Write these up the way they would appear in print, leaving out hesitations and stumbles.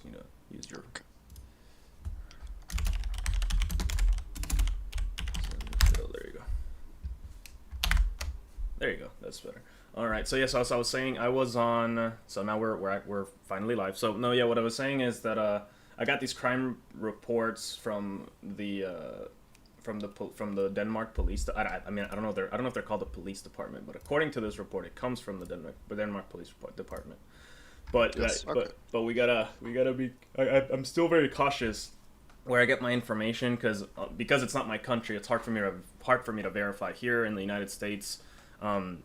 just need to use your. Okay. Oh, there you go. There you go. That's better. All right. So yes, as I was saying, I was on. So now we're finally live. So no, yeah. What I was saying is that I got these crime reports from the Denmark police. I mean, I don't know. I don't know if they're called the police department, but according to this report, it comes from the Denmark police department. But Yes. Okay. but we gotta be. I'm still very cautious where I get my information because it's not my country. It's hard for me to verify here in the United States.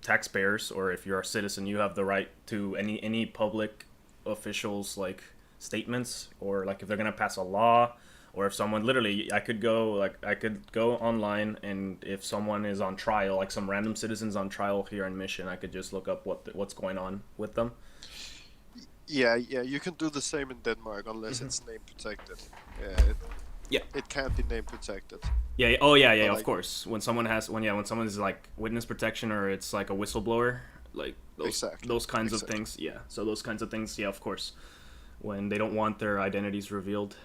Taxpayers, or if you're a citizen, you have the right to any public officials like statements, or like if they're gonna pass a law, or if someone literally I could go online, and if someone is on trial, like some random citizens on trial here in Mission, I could just look up what's going on with them. Yeah, you can do the same in Denmark unless it's name protected. Yeah. It can't be name protected. Yeah. Oh, yeah. But, Of like, course. When someone is like witness protection, or it's like a whistleblower, like Exactly. those kinds of things. Yeah. So those kinds of things. Yeah, of course. When they don't want their identities revealed.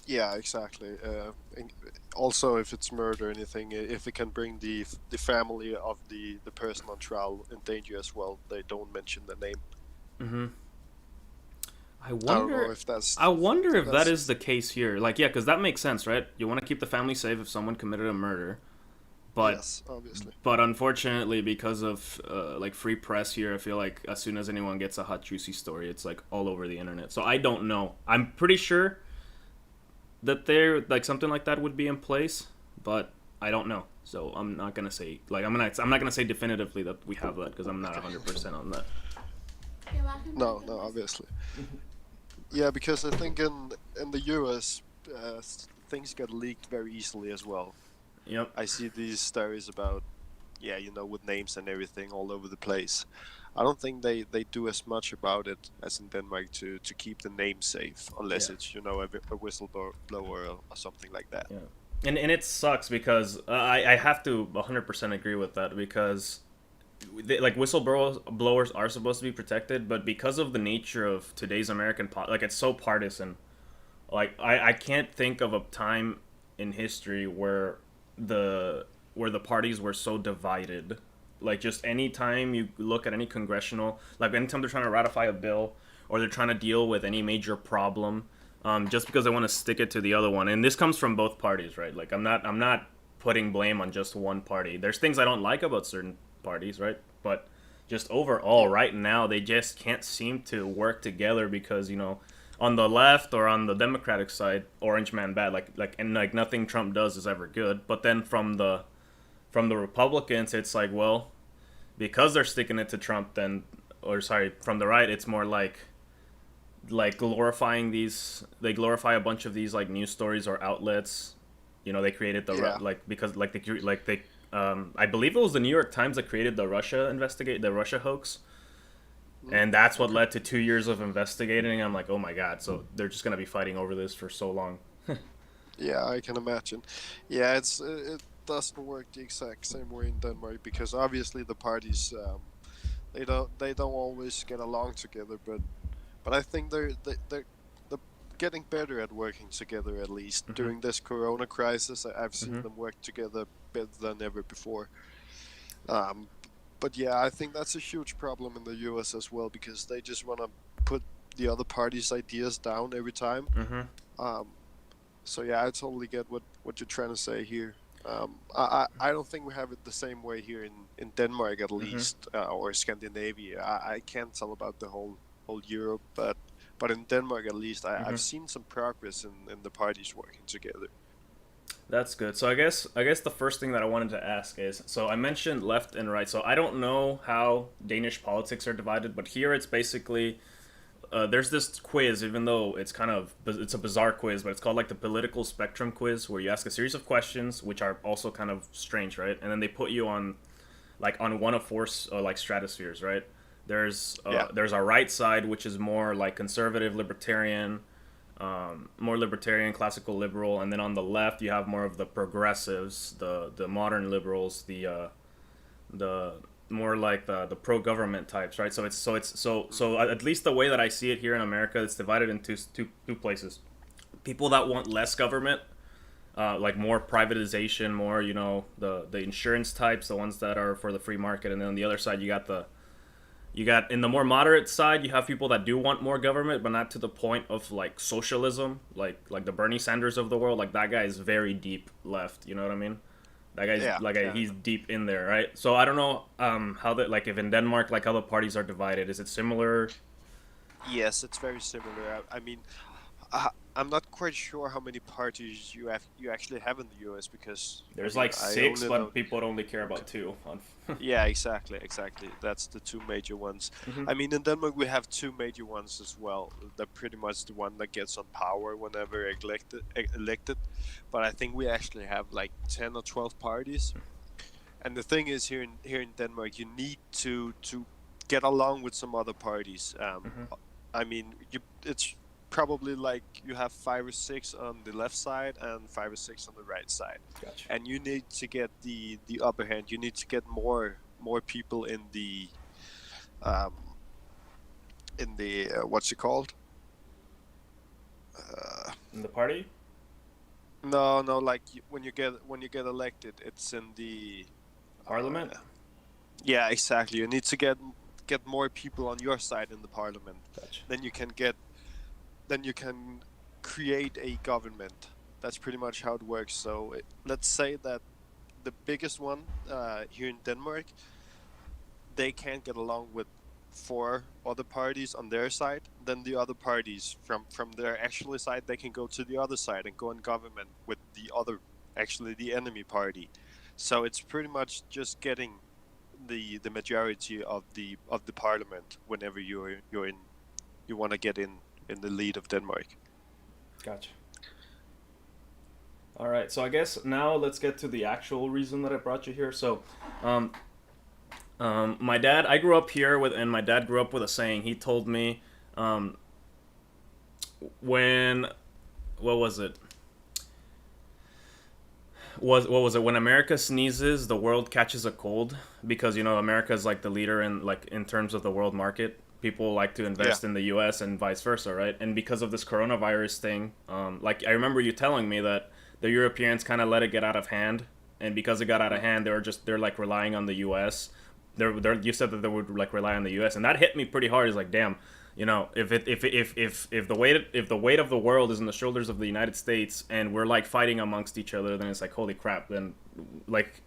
Yeah, exactly. Also, if it's murder or anything, if it can bring the family of the person on trial in danger as well, they don't mention the name. Mm-hmm. I I don't know wonder. if that's I wonder if that that's is the case here. Like, yeah, because that makes sense, right? You want to keep the family safe if someone committed a murder, but yes, obviously. unfortunately, because of like free press here, I feel like as soon as anyone gets a hot juicy story, it's like all over the internet. So I don't know. I'm pretty sure that there like something like that would be in place, but I don't know. So I'm not gonna say like I'm not gonna say definitively that we have that because I'm not 100% on that. No, obviously. Yeah, because I think in the US, things get leaked very easily as well. Yep. I see these stories about, with names and everything all over the place. I don't think they do as much about it as in Denmark to keep the name safe, unless Yeah. it's a whistleblower or something like that. Yeah. And it sucks because I have to 100% agree with that because like whistleblowers are supposed to be protected, but because of the nature of today's American like it's so partisan. Like I can't think of a time in history where the parties were so divided. Like just any time you look at any congressional, like anytime they're trying to ratify a bill or they're trying to deal with any major problem, just because they want to stick it to the other one. And this comes from both parties, right? Like I'm not putting blame on just one party. There's things I don't like about certain parties, right? But just overall, right now they just can't seem to work together because on the left or on the Democratic side, orange man bad. Like nothing Trump does is ever good. But then from the Republicans, it's like, well, because they're sticking it to Trump, then, or sorry, from the right, it's more like glorifying these. They glorify a bunch of these like news stories or outlets. They created Yeah. because they I believe it was the New York Times that created the Russia hoax, and that's what Okay. led to 2 years of investigating. I'm like, oh my god, so they're just gonna be fighting over this for so long. Yeah, I can imagine. Yeah, it doesn't work the exact same way in Denmark because obviously the parties they don't always get along together, but I think they're getting better at working together at least Hmm. during this Corona crisis. I've seen Hmm. them work together better than ever before. Um, but yeah, I think that's a huge problem in the US as well because they just want to put the other party's ideas down every time. Hmm. Um, so yeah, I totally get what you're trying to say here. I don't think we have it the same way here in Denmark at Hmm. least, or Scandinavia. I can't tell about the whole Europe, but in Denmark at least, I've Hmm. seen some progress in the parties working together. That's good. So I guess the first thing that I wanted to ask is, so I mentioned left and right. So I don't know how Danish politics are divided, but here it's basically there's this quiz, even though it's a bizarre quiz, but it's called like the political spectrum quiz, where you ask a series of questions, which are also kind of strange, right? And then they put you on one of four like stratospheres, right? Yeah, There's a right side, which is more like conservative, libertarian, more libertarian, classical liberal, and then on the left you have more of the progressives, the modern liberals, the more like the pro government types, right? So at least the way that I see it here in America, it's divided into two places. People that want less government, like more privatization, more the insurance types, the ones that are for the free market, and then on the other side you got in the more moderate side, you have people that do want more government, but not to the point of like socialism, like the Bernie Sanders of the world. Like that guy is very deep left. You know what I mean? That guy's Yeah, like yeah. he's deep in there, right? So I don't know how that like if in Denmark like how the parties are divided. Is it similar? Yes, it's very similar. I mean, I'm not quite sure how many parties you actually have in the U.S. because I There's mean like I six, only know. but people only care about two. Yeah, exactly. That's the two major ones. Hmm. I mean, in Denmark we have two major ones as well. They're pretty much the one that gets on power whenever elected. But I think we actually have like 10 or 12 parties. And the thing is, here in Denmark, you need to get along with some other parties. Hmm. I mean, it's probably like you have 5 or 6 on the left side and 5 or 6 on the right side, Gotcha. and you need to get the upper hand. You need to get more people um in the what's it called? Uh, In the party, no, like when you get elected, it's in the parliament. uh, yeah, exactly. You need to get more people on your side in the parliament. Gotcha. Then you can create a government. That's pretty much how it works. So let's say that the biggest one here in Denmark, they can't get along with 4 other parties on their side. Then the other parties from their actual side, they can go to the other side and go in government with the other, actually the enemy party. So it's pretty much just getting the majority of the parliament whenever you're in you want to get in the lead of Denmark. Gotcha. All right. So I guess now let's get to the actual reason that I brought you here. So, um, my dad, I grew up here with, and my dad grew up with a saying. He told me, um, when, what was it? What was it? When America sneezes, the world catches a cold because America is like the leader in terms of the world market. People like to Yeah, invest in the U.S. and vice versa, right? And because of this coronavirus thing, like I remember you telling me that the Europeans kind of let it get out of hand, and because it got out of hand, they're like relying on the U.S. You said that they would like rely on the U.S. and that hit me pretty hard. It's like, damn, if the weight of the world is on the shoulders of the United States and we're like fighting amongst each other, then it's like, holy crap. Then like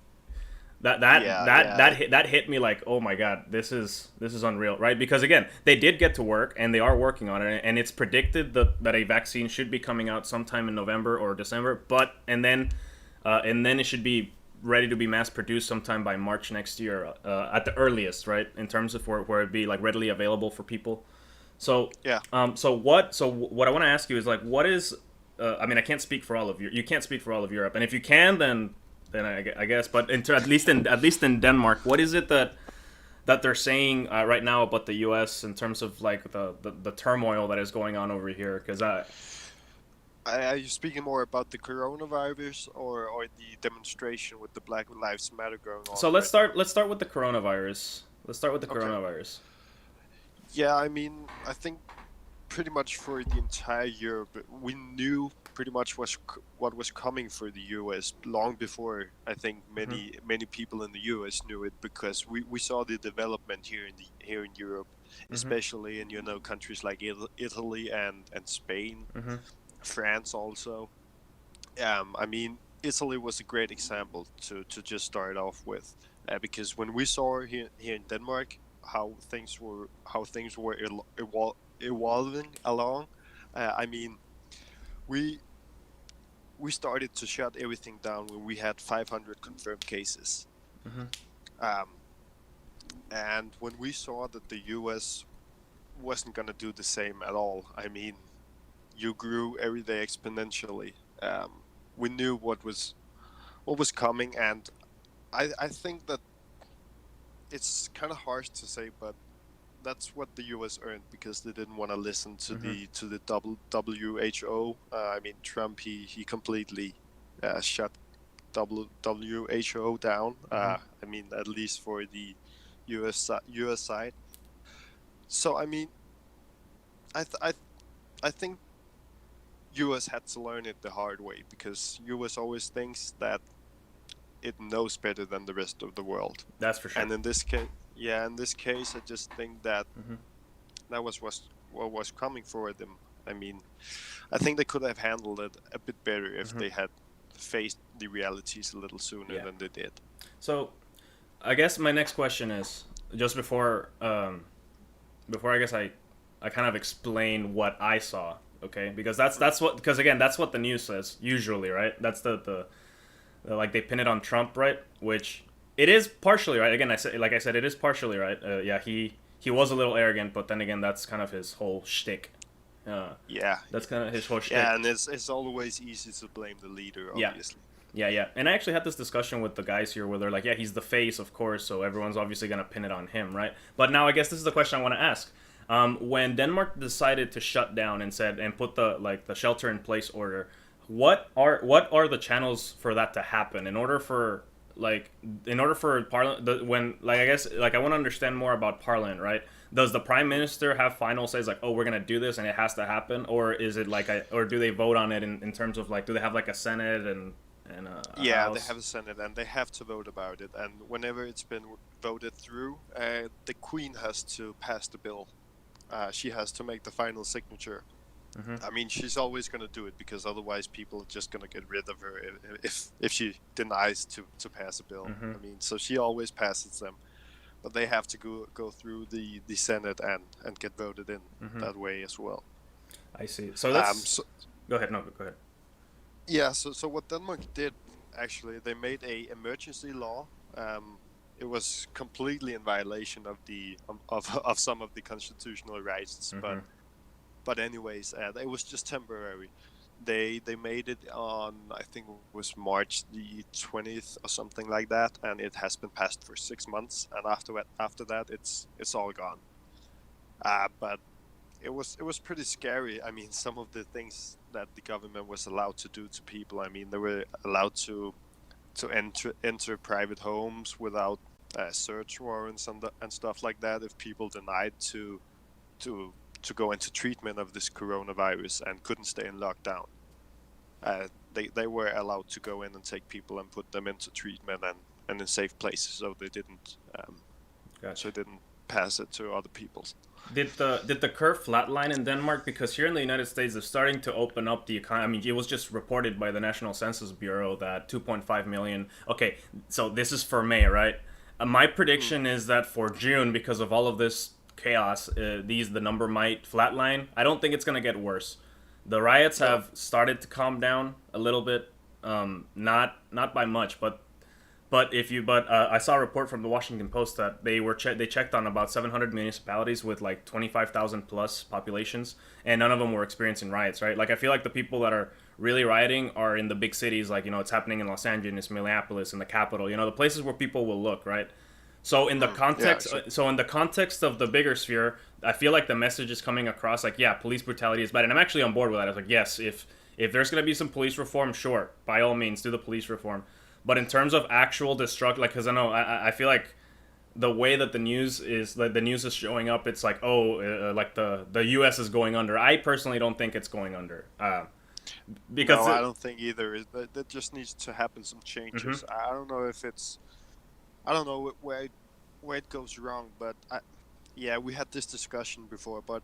yeah, yeah, that hit me like, oh my god, this is unreal, right? Because again, they did get to work and they are working on it, and it's predicted that a vaccine should be coming out sometime in November or December, but and then it should be ready to be mass produced sometime by March next year, at the earliest, right? In terms of where it'd be like readily available for people. So, yeah. what I want to ask you is like, what is? I mean, I can't speak for all of you. You can't speak for all of Europe, and if you can, then I guess. But at least in Denmark, what is it that they're saying right now about the U.S. in terms of like the turmoil that is going on over here? Because Are you speaking more about the coronavirus or the demonstration with the Black Lives Matter going on so let's right now? start with the coronavirus. Let's start with the Okay. coronavirus. Yeah, I mean, I think pretty much for the entire Europe, we knew pretty much what was coming for the US long before I think Hmm. many people in the US knew it, because we saw the development here in Europe, Hmm. especially in countries like Italy and Spain, Hmm. France also. I mean, Italy was a great example to just start off with, because when we saw here in Denmark how things were evolving along, I mean, we we started to shut everything down when we had 500 confirmed cases, Hmm. um, and when we saw that the U.S. wasn't gonna do the same at all, I mean, you grew every day exponentially. We knew what was coming, and I think that it's kind of harsh to say, but that's what the U.S. earned because they didn't want to listen to Hmm. the WHO. I mean, Trump he completely shut WHO down. Hmm. I mean, at least for U.S. side. So I mean, I th- I I think U.S. had to learn it the hard way because U.S. always thinks that it knows better than the rest of the world. That's for sure. And in this case, yeah, in this case, I just think that Hmm. that was what was coming for them. I mean, I think they could have handled it a bit better if Hmm. they had faced the realities a little sooner Yeah. than they did. So I guess my next question is just before I guess I kind of explain what I saw, okay? Because that's what because again that's what the news says usually, right? That's the like they pin it on Trump, right? Which it is partially right. Again, I said it is partially right. Yeah, he was a little arrogant, but then again that's kind of his whole shtick. Uh, Yeah, that's kind of his whole yeah, shtick. and it's always easy to blame the leader, Yeah. obviously. Yeah, yeah. And I actually had this discussion with the guys here where they're like, yeah, he's the face, of course, so everyone's obviously going to pin it on him, right? But now I guess this is the question I want to ask. When Denmark decided to shut down and put the shelter in place order, what are the channels for that to happen in order for parliament when like I guess like I want to understand more about parliament, right? Does the prime minister have final says like, oh, we're gonna do this and it has to happen, or is it or do they vote on it in terms of like do they have like a senate and a Yeah, they house? have a Senate and they have to vote about it. And whenever it's been voted through, the Queen has to pass the bill. She has to make the final signature. Hmm. I mean, she's always going to do it because otherwise people are just going to get rid of her if she denies to pass a bill. Hmm. I mean, so she always passes them, but they have to go through the Senate and get voted in Hmm. that way as well. I see. So Um, let's so go ahead. No, go ahead. yeah, so what Denmark did actually, they made a emergency law. It was completely in violation of of some of the constitutional rights, Hmm. but anyways, it was just temporary. They made it on, I think it was March the 20th or something like that, and it has been passed for 6 months. And after that, it's all gone. But it was pretty scary. I mean, some of the things that the government was allowed to do to people. I mean, they were allowed to enter private homes without search warrants and stuff like that if people denied to to go into treatment of this coronavirus and couldn't stay in lockdown. They were allowed to go in and take people and put them into treatment and in safe places, so they didn't Gotcha. pass it to other people. Did the curve flatline in Denmark? Because here in the United States, they're starting to open up the economy. I mean, it was just reported by the National Census Bureau that 2.5 million. Okay, so this is for May, right? My Mm. prediction is that for June, because of all of this chaos, the number might flatline. I don't think it's gonna get worse. The riots No. have started to calm down a little bit, not by much, but I saw a report from the Washington Post that they checked on about 700 municipalities with like 25,000 plus populations, and none of them were experiencing riots. Right? Like I feel like the people that are really rioting are in the big cities, like it's happening in Los Angeles, Minneapolis, in the capital. The places where people will look. Right? So in the Yeah, context, sure. so in the context of the bigger sphere, I feel like the message is coming across like, yeah, police brutality is bad, and I'm actually on board with that. I was like, yes, if there's gonna be some police reform, sure, by all means, do the police reform. But in terms of actual destruction, like, because I know I feel like the way that the news is showing up, it's like, oh, like the U.S. is going under. I personally don't think it's going under, No, because I don't think either. That just needs to happen some mm-hmm, changes. I don't know if it's I don't know where it goes wrong, but yeah, we had this discussion before, but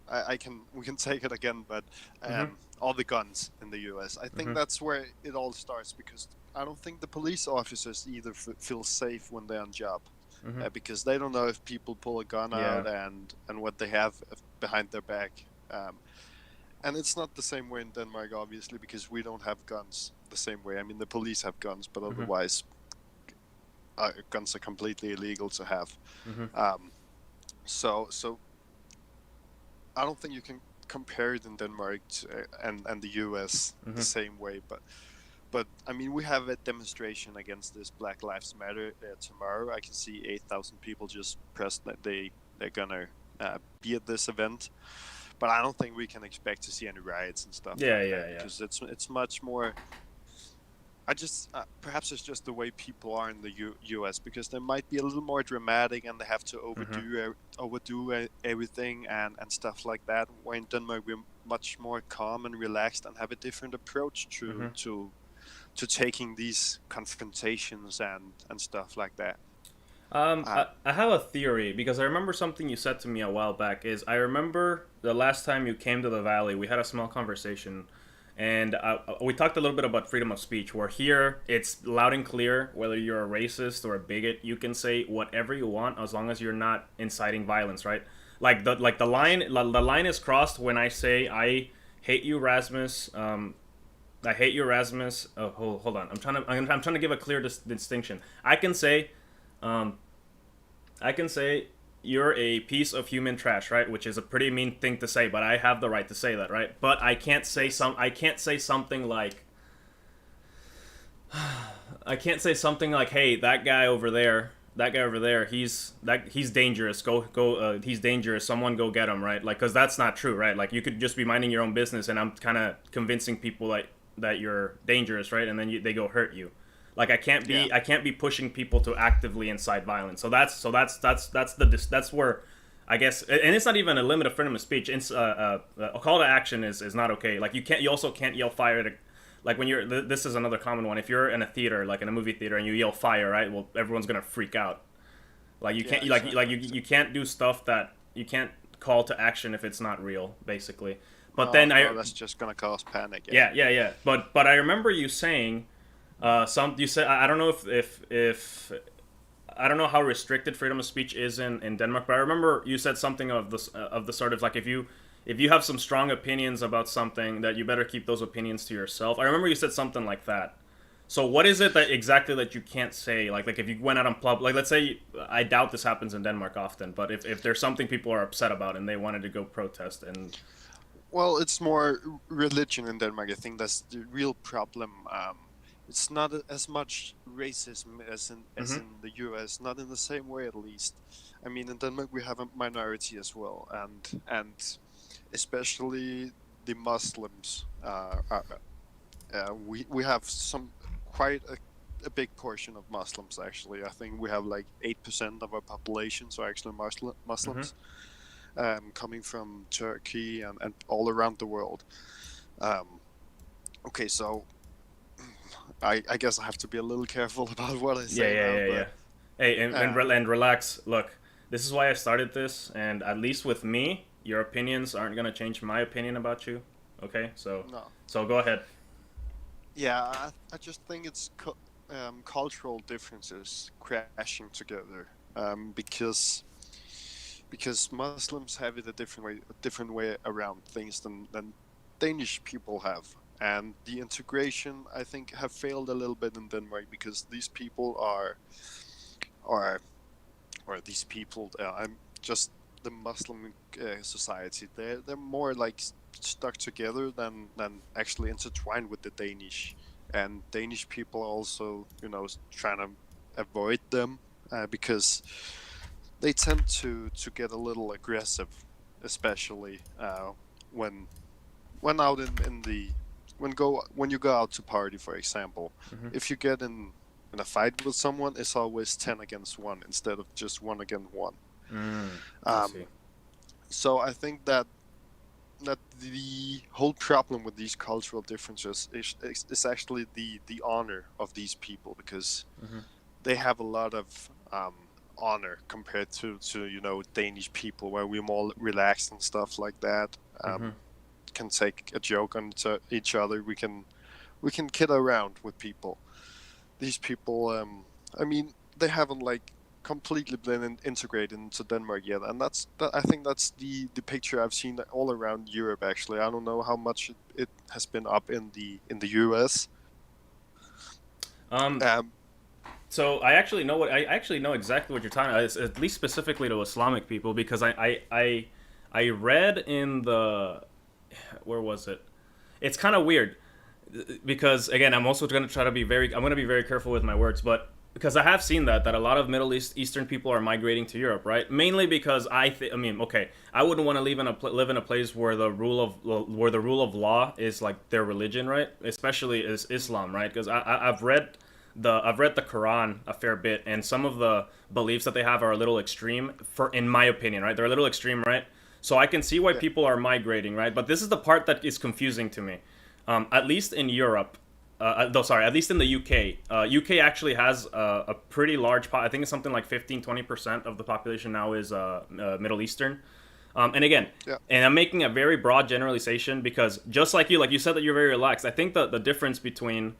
I can we can take it again. But mm-hmm, all the guns in the U.S. I think mm-hmm, that's where it all starts because I don't think the police officers either feel safe when they're on job, mm-hmm. because they don't know if people pull a gun Yeah. out and what they have behind their back. And it's not the same way in Denmark, obviously, because we don't have guns the same way. I mean, the police have guns, but Mm-hmm, otherwise guns are completely illegal to have. mm-hmm, Um, so I don't think you can compare it in Denmark and the U.S. the mm-hmm. same way. But I mean, we have a demonstration against this Black Lives Matter tomorrow. I can see 8,000 people just pressed that they're gonna be at this event. But I don't think we can expect to see any riots and stuff Yeah, like yeah, that yeah. because it's much more I just perhaps it's just the way people are in the U.S. because they might be a little more dramatic and they have to Hmm. overdo everything and stuff like that. Where in Denmark we're much more calm and relaxed and have a different approach Hmm. to taking these confrontations and stuff like that. Uh, I have a theory because I remember something you said to me a while back. Is I remember the last time you came to the valley, we had a small conversation, and we talked a little bit about freedom of speech. Where here it's loud and clear. Whether you're a racist or a bigot, you can say whatever you want as long as you're not inciting violence, right? The line is crossed when I say I hate you, Rasmus. I hate you, Rasmus. Oh, hold on. I'm trying to give a clear distinction. Um, I can say you're a piece of human trash, right? Which is a pretty mean thing to say, but I have the right to say that, right? But yes. I can't say something like I can't say something like, "Hey, that guy over there, he's dangerous. He's dangerous. Someone go get him," right? Like, cuz that's not true, right? Like you could just be minding your own business and I'm kind of convincing people like that you're dangerous, right? And then they go hurt you. Like Yeah. I can't be pushing people to actively incite violence. That's where I guess, and it's not even a limit of freedom of speech. It's a call to action is not okay. Like you also can't yell fire at like when you're this is another common one. If you're in a theater, like in a movie theater, and you yell fire, right? Well, everyone's gonna freak out. Like you Yeah. can't Exactly. you can't do stuff that you can't call to action if it's not real, basically. But No, then no, that's just gonna cause panic. Yeah. yeah. But I remember you saying you said I don't know if I don't know how restricted freedom of speech is in Denmark, but I remember you said something of the sort of like if you have some strong opinions about something that you better keep those opinions to yourself. I remember you said something like that. So what is it that exactly that you can't say? Like if you went out on pub, like let's say I doubt this happens in Denmark often, but if there's something people are upset about and they wanted to go protest and Well, it's more religion in Denmark. I think that's the real problem. It's not as much racism as hmm in the U.S. Not in the same way, at least. I mean, in Denmark we have a minority as well, and especially the Muslims. We have some quite a big portion of Muslims actually. I think we have like 8% of our population, so actually hmm Muslims coming from Turkey and all around the world. Um, okay, so I guess I have to be a little careful about what I say now, yeah. but Hey, uh, and relax. Look, this is why I started this, and at least with me, your opinions aren't gonna change my opinion about you. Okay, no, so go ahead. yeah, I just think it's cultural differences crashing together because Muslims have it a different way around things than Danish people have. And the integration, I think, have failed a little bit in Denmark because these people are or these people, I'm just the Muslim society. They're more like stuck together than actually intertwined with the Danish. And Danish people also, trying to avoid them because they tend to get a little aggressive, especially when out in the when you go out to party, for example. Hmm. If you get in a fight with someone, it's always 10 against 1 instead of just 1 against 1. I um, see. so I think that the whole problem with these cultural differences is actually the honor of these people, because Hmm. they have a lot of honor compared to Danish people, where we're more relaxed and stuff like that. Hmm. Can take a joke on each other. We can kid around with people. These people, I mean, they haven't like completely been integrated into Denmark yet, and I think that's the picture I've seen all around Europe. Actually, I don't know how much it has been up in the US. Um, Um, so I actually know exactly what you're talking about. At least specifically to Islamic people, because I read in the where was it? It's kind of weird because again, I'm also going to try to be very I'm going to be very careful with my words, but because I have seen that a lot of Eastern people are migrating to Europe, right? Mainly because I mean, okay, I wouldn't want to live in a place where the rule of law is like their religion, right? Especially is Islam, right? Because I've read the Quran a fair bit, and some of the beliefs that they have are a little extreme, for in my opinion, right? They're a little extreme, right? So I can see why Yeah. people are migrating, right? But this is the part that is confusing to me. At least in Europe, no, sorry, at least in the UK, UK actually has a pretty large. I think it's something like 15-20% of the population now is Middle Eastern. And again, Yeah. and I'm making a very broad generalization because just like you said that you're very relaxed. I think the difference between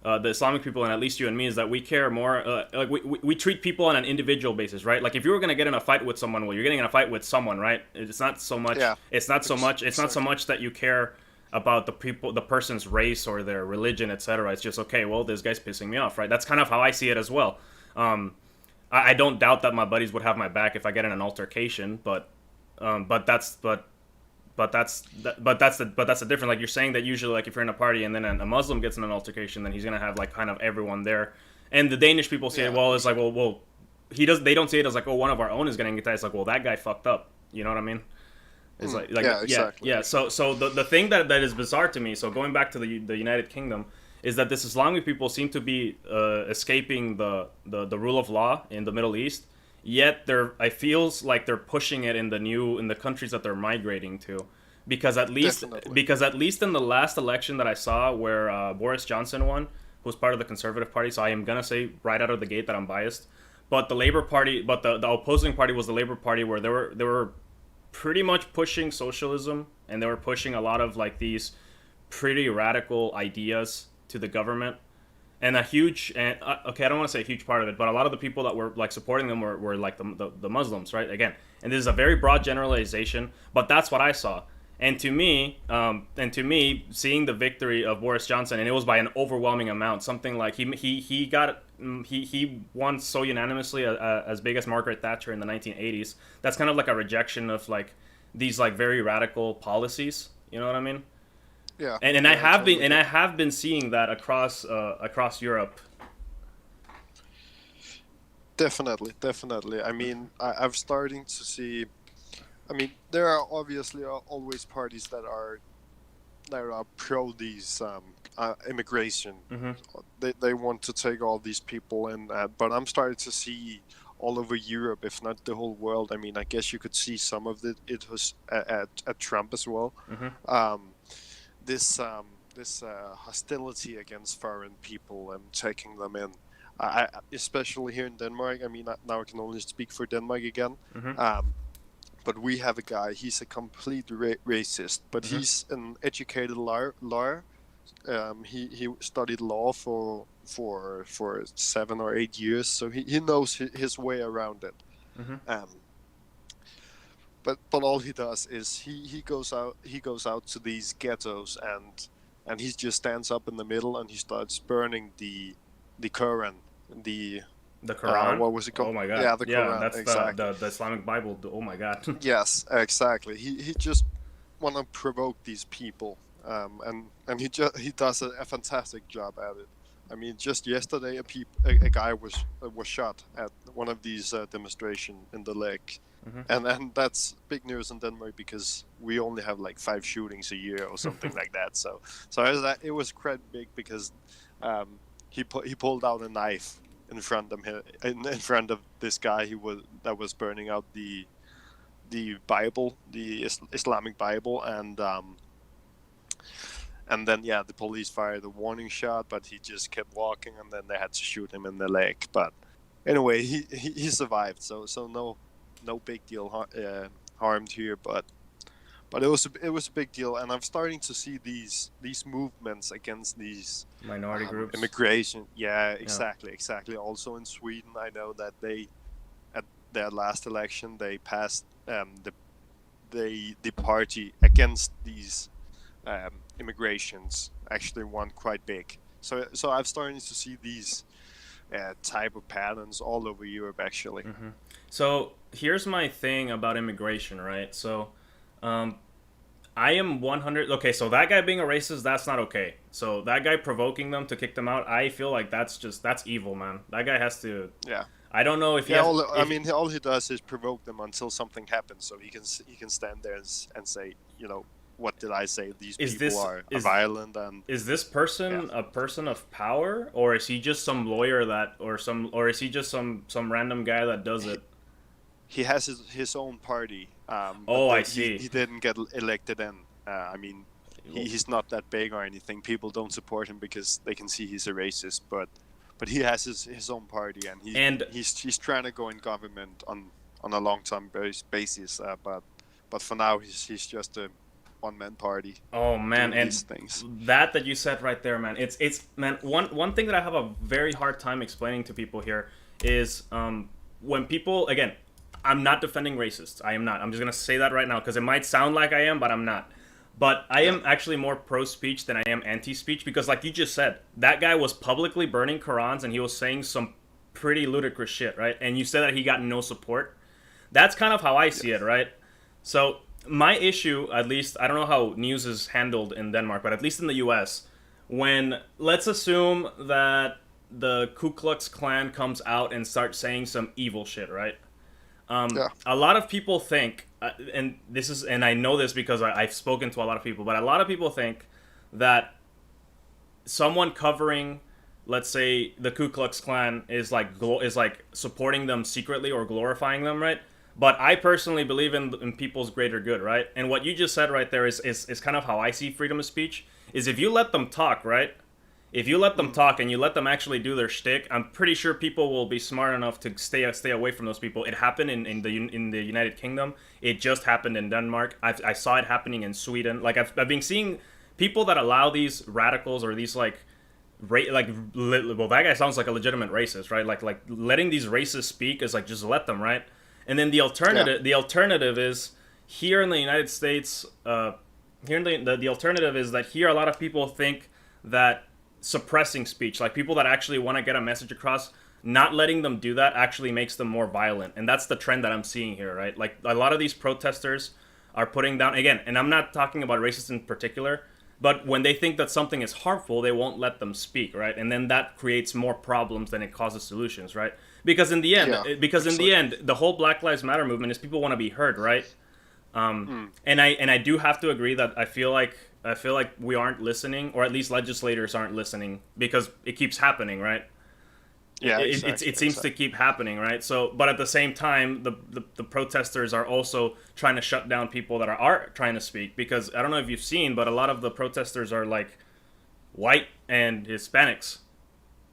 the Islamic people and at least you and me is that we care more. Like we treat people on an individual basis, right? Like if you were gonna get in a fight with someone, well, you're getting in a fight with someone, right? It's not so much. Yeah. It's not so much. It's not so Exactly. much that you care about the person's race or their religion, etc. It's just okay. Well, this guy's pissing me off, right? That's kind of how I see it as well. Um, I don't doubt that my buddies would have my back if I get in an altercation, but that's the difference. Like you're saying that usually, like if you're in a party and then a Muslim gets in an altercation, then he's gonna have like kind of everyone there. And the Danish people see it Yeah. well. It's like well, he does. They don't see it as like, oh, one of our own is getting attacked. It's like, well, that guy fucked up. You know what I mean? It's like Yeah. yeah, Exactly. yeah. So the thing that is bizarre to me. So going back to the United Kingdom, is that this Islamic people seem to be escaping the rule of law in the Middle East. Yet I feels like they're pushing it in the countries that they're migrating to, Definitely. because at least in the last election that I saw where Boris Johnson won, who's part of the Conservative Party. So I am gonna say right out of the gate that I'm biased. But the Labour Party, but the opposing party was the Labour Party, where they were pretty much pushing socialism, and they were pushing a lot of like these pretty radical ideas to the government. And a huge and okay, I don't want to say a huge part of it, but a lot of the people that were like supporting them were like the Muslims, right? Again, and this is a very broad generalization, but that's what I saw. And to me, seeing the victory of Boris Johnson, and it was by an overwhelming amount, something like he won so unanimously, as big as Margaret Thatcher in the 1980s. That's kind of like a rejection of like these like very radical policies. You know what I mean? Yeah. And I Yeah. I have been totally and I get. have been seeing that across Europe. Definitely. Definitely. I mean, I'm starting to see. I mean, there are obviously always parties that are pro these immigration. Hmm. They want to take all these people in, but I'm starting to see all over Europe, if not the whole world. I mean, I guess you could see some of it was at Trump as well. Hmm. Um, this hostility against foreign people and taking them in. Especially here in Denmark. I mean, now I can only speak for Denmark again. Hmm. Um, but we have a guy. He's a complete racist, but Hmm. he's an educated lawyer. He studied law for 7 or 8 years, so he knows his way around it. Hmm. Um, but all he does is he goes out to these ghettos and he just stands up in the middle and he starts burning the Quran, the The Quran. what was it called? Oh my God. Yeah, the Yeah, Quran, that's exactly. the Islamic Bible. Oh my God. Yes, exactly. He just want to provoke these people, and he does a fantastic job at it. I mean, just yesterday, a guy was shot at one of these demonstration in the leg, Hmm. and that's big news in Denmark because we only have like 5 shootings a year or something like that. So it was quite big because he pulled out a knife in front of him in front of this guy that was burning out the Bible, the Islamic Bible, and then yeah, the police fired a warning shot, but he just kept walking, and then they had to shoot him in the leg. But anyway, he survived, so no big deal harmed here, but it was a big deal, and I'm starting to see these movements against these Minority groups. immigration. Yeah, Yeah. exactly. Also in Sweden, I know that they at their last election they passed the party against these immigrations actually won quite big. So I'm starting to see these type of patterns all over Europe actually. So here's my thing about immigration, right? So, um, I am 100. Okay, so that guy being a racist, that's not okay. So that guy provoking them to kick them out, I feel like that's evil, man. That guy has to. Yeah. I don't know if he Yeah, has. I If mean, all he does is provoke them until something happens, so he can stand there and say, what did I say? These is people this are is violent, and is this yeah, person a person of power, or is he just some lawyer that, or is he just some random guy that does he, it? he has his own party, but Oh, I he see. didn't get elected in. I mean, he's not that big or anything. People don't support him because they can see he's a racist, but he has his own party, and And he's trying to go in government on a long term basis. But for now, he's just a one man party oh man, doing and these things. that you said right there, man. It's man. One thing that I have a very hard time explaining to people here is when people, again, I'm not defending racists. I am not. I'm just gonna say that right now because it might sound like I am, but I'm not. But I Yeah, am actually more pro speech than I am anti speech because, like you just said, that guy was publicly burning Qurans and he was saying some pretty ludicrous shit, right? And you said that he got no support. That's kind of how I see it, yes, right? So my issue, at least, I don't know how news is handled in Denmark, but at least in the U.S., when let's assume that the Ku Klux Klan comes out and starts saying some evil shit, right? yeah, A lot of people think, and I know this because I've spoken to a lot of people, but a lot of people think that someone covering, let's say, the Ku Klux Klan is like supporting them secretly or glorifying them, right? But I personally believe in people's greater good, right? And what you just said right there is kind of how I see freedom of speech. Is if you let them talk, right? If you let them mm, talk and you let them actually do their shtick, I'm pretty sure people will be smart enough to stay away from those people. It happened in the United Kingdom. It just happened in Denmark. I saw it happening in Sweden. Like I've been seeing people that allow these radicals or these well, that guy sounds like a legitimate racist, right? Like letting these racists speak is like just let them, right? And then yeah, the alternative is here in the United States. Here in the alternative is that here a lot of people think that suppressing speech, like people that actually want to get a message across, not letting them do that actually makes them more violent, and that's the trend that I'm seeing here, right? Like a lot of these protesters are putting down, again, and I'm not talking about racists in particular, but when they think that something is harmful, they won't let them speak, right? And then that creates more problems than it causes solutions, right? Because in the end, yeah, exactly. the whole Black Lives Matter movement is people want to be heard, right? Mm, And I do have to agree that I feel like we aren't listening, or at least legislators aren't listening, because it keeps happening, right? yeah, exactly, It seems to exactly. keep happening, right? So, but at the same time, the protesters are also trying to shut down people that are trying to speak, because I don't know if you've seen, but a lot of the protesters are like white and Hispanics,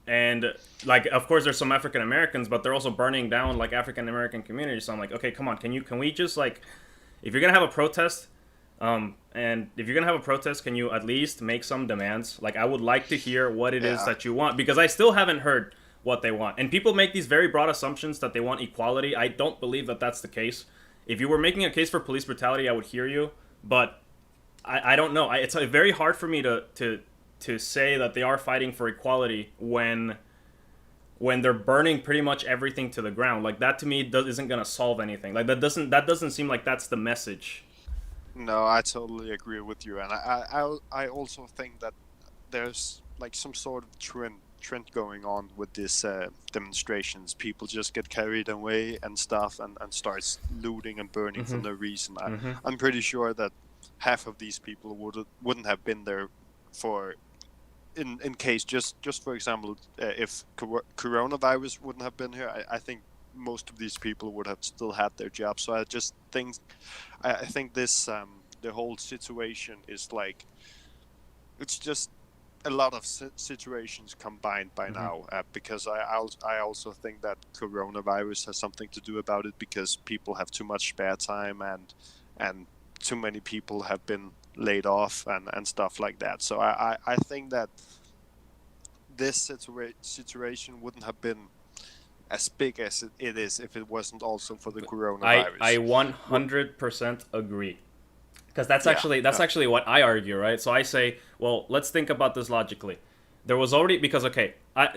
and like of course there's some African Americans, but they're also burning down like African American communities. So I'm like, okay, come on, can we just like, if you're gonna have a protest, and if you're gonna have a protest, can you at least make some demands? Like, I would like to hear what it is Yeah, that you want, because I still haven't heard what they want. And people make these very broad assumptions that they want equality. I don't believe that that's the case. If you were making a case for police brutality, I would hear you, but I don't know. It's very hard for me to say that they are fighting for equality when they're burning pretty much everything to the ground. Like that to me isn't gonna solve anything. Like that doesn't seem like that's the message. no, I totally agree with you, and I also think that there's like some sort of trend going on with these demonstrations. People just get carried away and stuff, and starts looting and burning for Mm-hmm. no reason. Mm-hmm. I'm pretty sure that half of these people wouldn't have been there for in case, just for example, if coronavirus wouldn't have been here, I think most of these people would have still had their jobs. So I just think I think this the whole situation is like, it's just a lot of situations combined by Mm-hmm. now, because I also think that coronavirus has something to do about it, because people have too much spare time, and too many people have been laid off, and stuff like that. So I think that this situation wouldn't have been as big as it is if it wasn't also for the I coronavirus. What? 100% agree. Because Yeah, that's yeah, actually what I argue, right? So I say, well, let's think about this logically. There was already, because okay,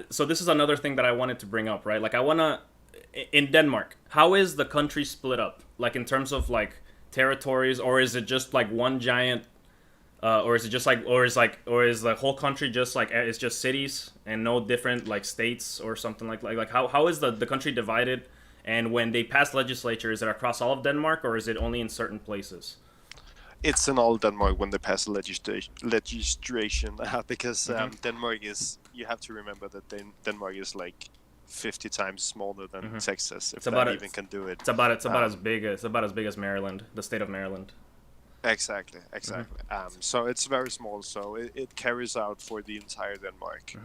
so this is another thing that I wanted to bring up, right? Like I wanna, in Denmark, how is the country split up? Like in terms of like territories, or is it just like one giant? Or is it just like, or is the whole country just like it's just cities and no different like states or something like how is the country divided? And when they pass legislature, is it across all of Denmark or is it only in certain places? It's in all Denmark when they pass legislation because Denmark is. You have to remember that Denmark is like 50 times smaller than Texas, if It's about that even can do it. It's about as big as Maryland, the state of Maryland. Exactly. So it's very small, so it carries out for the entire Denmark.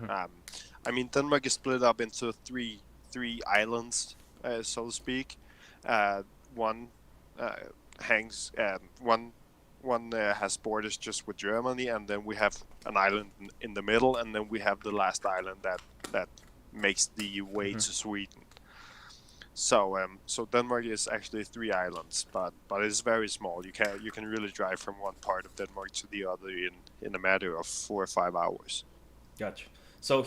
I mean, Denmark is split up into three islands, so to speak. One hangs. One has borders just with Germany, and then we have an island in the middle, and then we have the last island that makes the way to Sweden. So Denmark is actually 3 islands, but it's very small. You can really drive from one part of Denmark to the other in a matter of 4 or 5 hours. Gotcha. So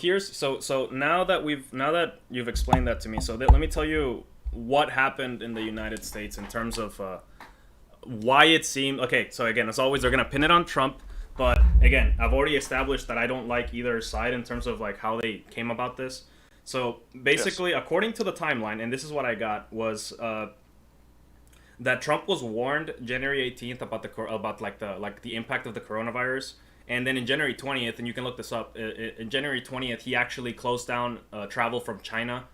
so now that you've explained that to me, so let me tell you what happened in the United States in terms of why it seemed okay. So again, as always, they're gonna pin it on Trump, but again, I've already established that I don't like either side in terms of like how they came about this. So basically, according to the timeline, and this is what I got, was that Trump was warned January 18th about the impact of the coronavirus, and then in January 20th, and you can look this up, in January 20th, he actually closed down travel from China.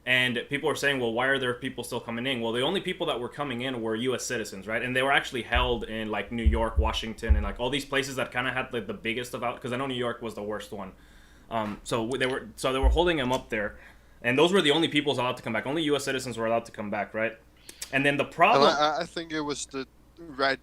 And people are saying, well, why are there people still coming in? Well, the only people that were coming in were U.S. citizens, right? And they were actually held in like New York, Washington, and like all these places that kind of had like the biggest of out, because I know New York was the worst one. So they were holding him up there, and those were the only people allowed to come back. Only U.S. citizens were allowed to come back, right? And then the problem, and I think it was the right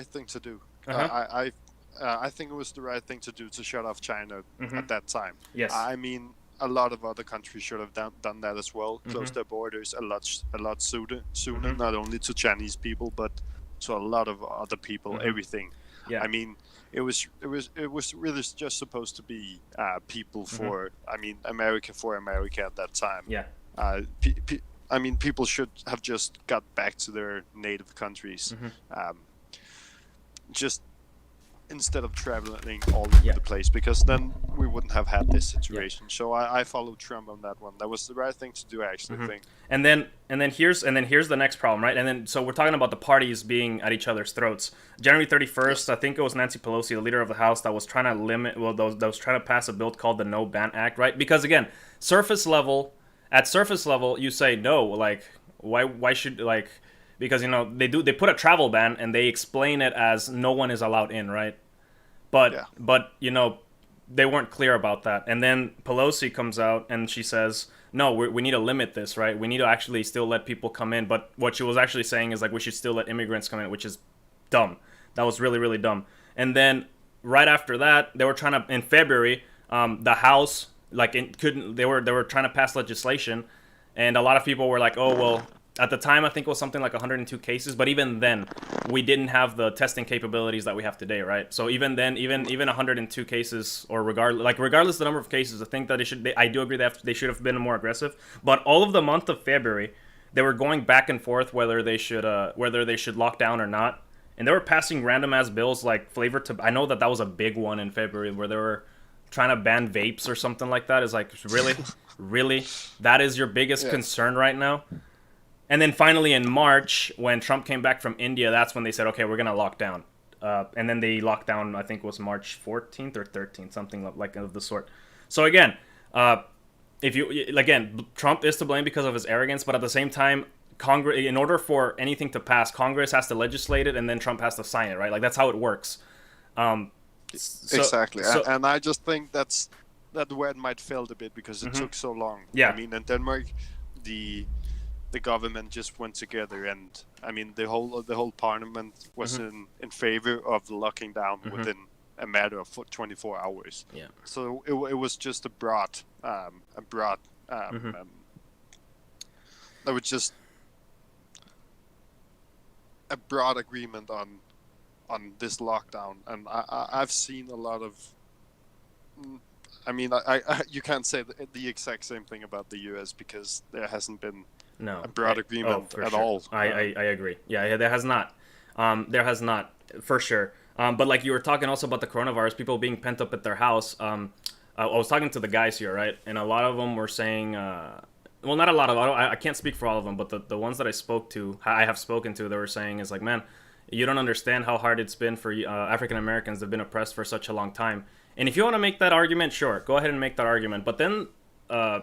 thing to do. I think it was the right thing to do to shut off China at that time. Yes. I mean, a lot of other countries should have done that as well. Close their borders a lot sooner, not only to Chinese people but to a lot of other people. Everything. Yeah. I mean, it was really just supposed to be people for. I mean, America for America at that time. Yeah. I mean, people should have just got back to their native countries. Just instead of traveling all over the place, because then we wouldn't have had this situation. So I followed Trump on that one. That was the right thing to do, I actually think. And then here's the next problem, right? And then so we're talking about the parties being at each other's throats. January 31st, I think it was Nancy Pelosi, the leader of the House, that was trying to limit. Well, that was trying to pass a bill called the No Ban Act, right? Because again, surface level, you say no, like why should like, because you know they put a travel ban and they explain it as no one is allowed in, right? But you know, they weren't clear about that. And then Pelosi comes out and she says, no, we need to limit this, right? We need to actually still let people come in. But what she was actually saying is like we should still let immigrants come in, which is dumb. That was really, really dumb. And then right after that, they were trying to, in February, the House they were trying to pass legislation, and a lot of people were like, oh well. At the time, I think it was something like 102 cases, but even then, we didn't have the testing capabilities that we have today, right? So even then, even 102 cases, or regardless of the number of cases, I think that I do agree that they should have been more aggressive. But all of the month of February, they were going back and forth whether they should lock down or not, and they were passing random ass bills like flavor to. I know that was a big one in February where they were trying to ban vapes or something like that. It's like really, that is your biggest concern right now. And then finally in March, when Trump came back from India, that's when they said, okay, we're going to lock down. And then they locked down, I think it was March 14th or 13th, something like of the sort. So again, Trump is to blame because of his arrogance, but at the same time, Congress, in order for anything to pass, Congress has to legislate it and then Trump has to sign it, right? Like that's how it works. Exactly. And I just think that's where it might fail a bit because it took so long. Yeah. I mean, in Denmark, the government just went together, and I mean the whole parliament was in favor of locking down within a matter of 24 hours. Yeah. So it was just a broad agreement on this lockdown, and I've seen a lot of. I mean, I you can't say the exact same thing about the U.S. because there hasn't been a broad agreement at all. I agree. Yeah, there has not. There has not, for sure. But like you were talking also about the coronavirus, people being pent up at their house. I was talking to the guys here, right? And a lot of them were saying, well, not a lot of, I can't speak for all of them, but the ones that I have spoken to, they were saying is like, man, you don't understand how hard it's been for African Americans that have been oppressed for such a long time. And if you want to make that argument, sure, go ahead and make that argument. But then uh,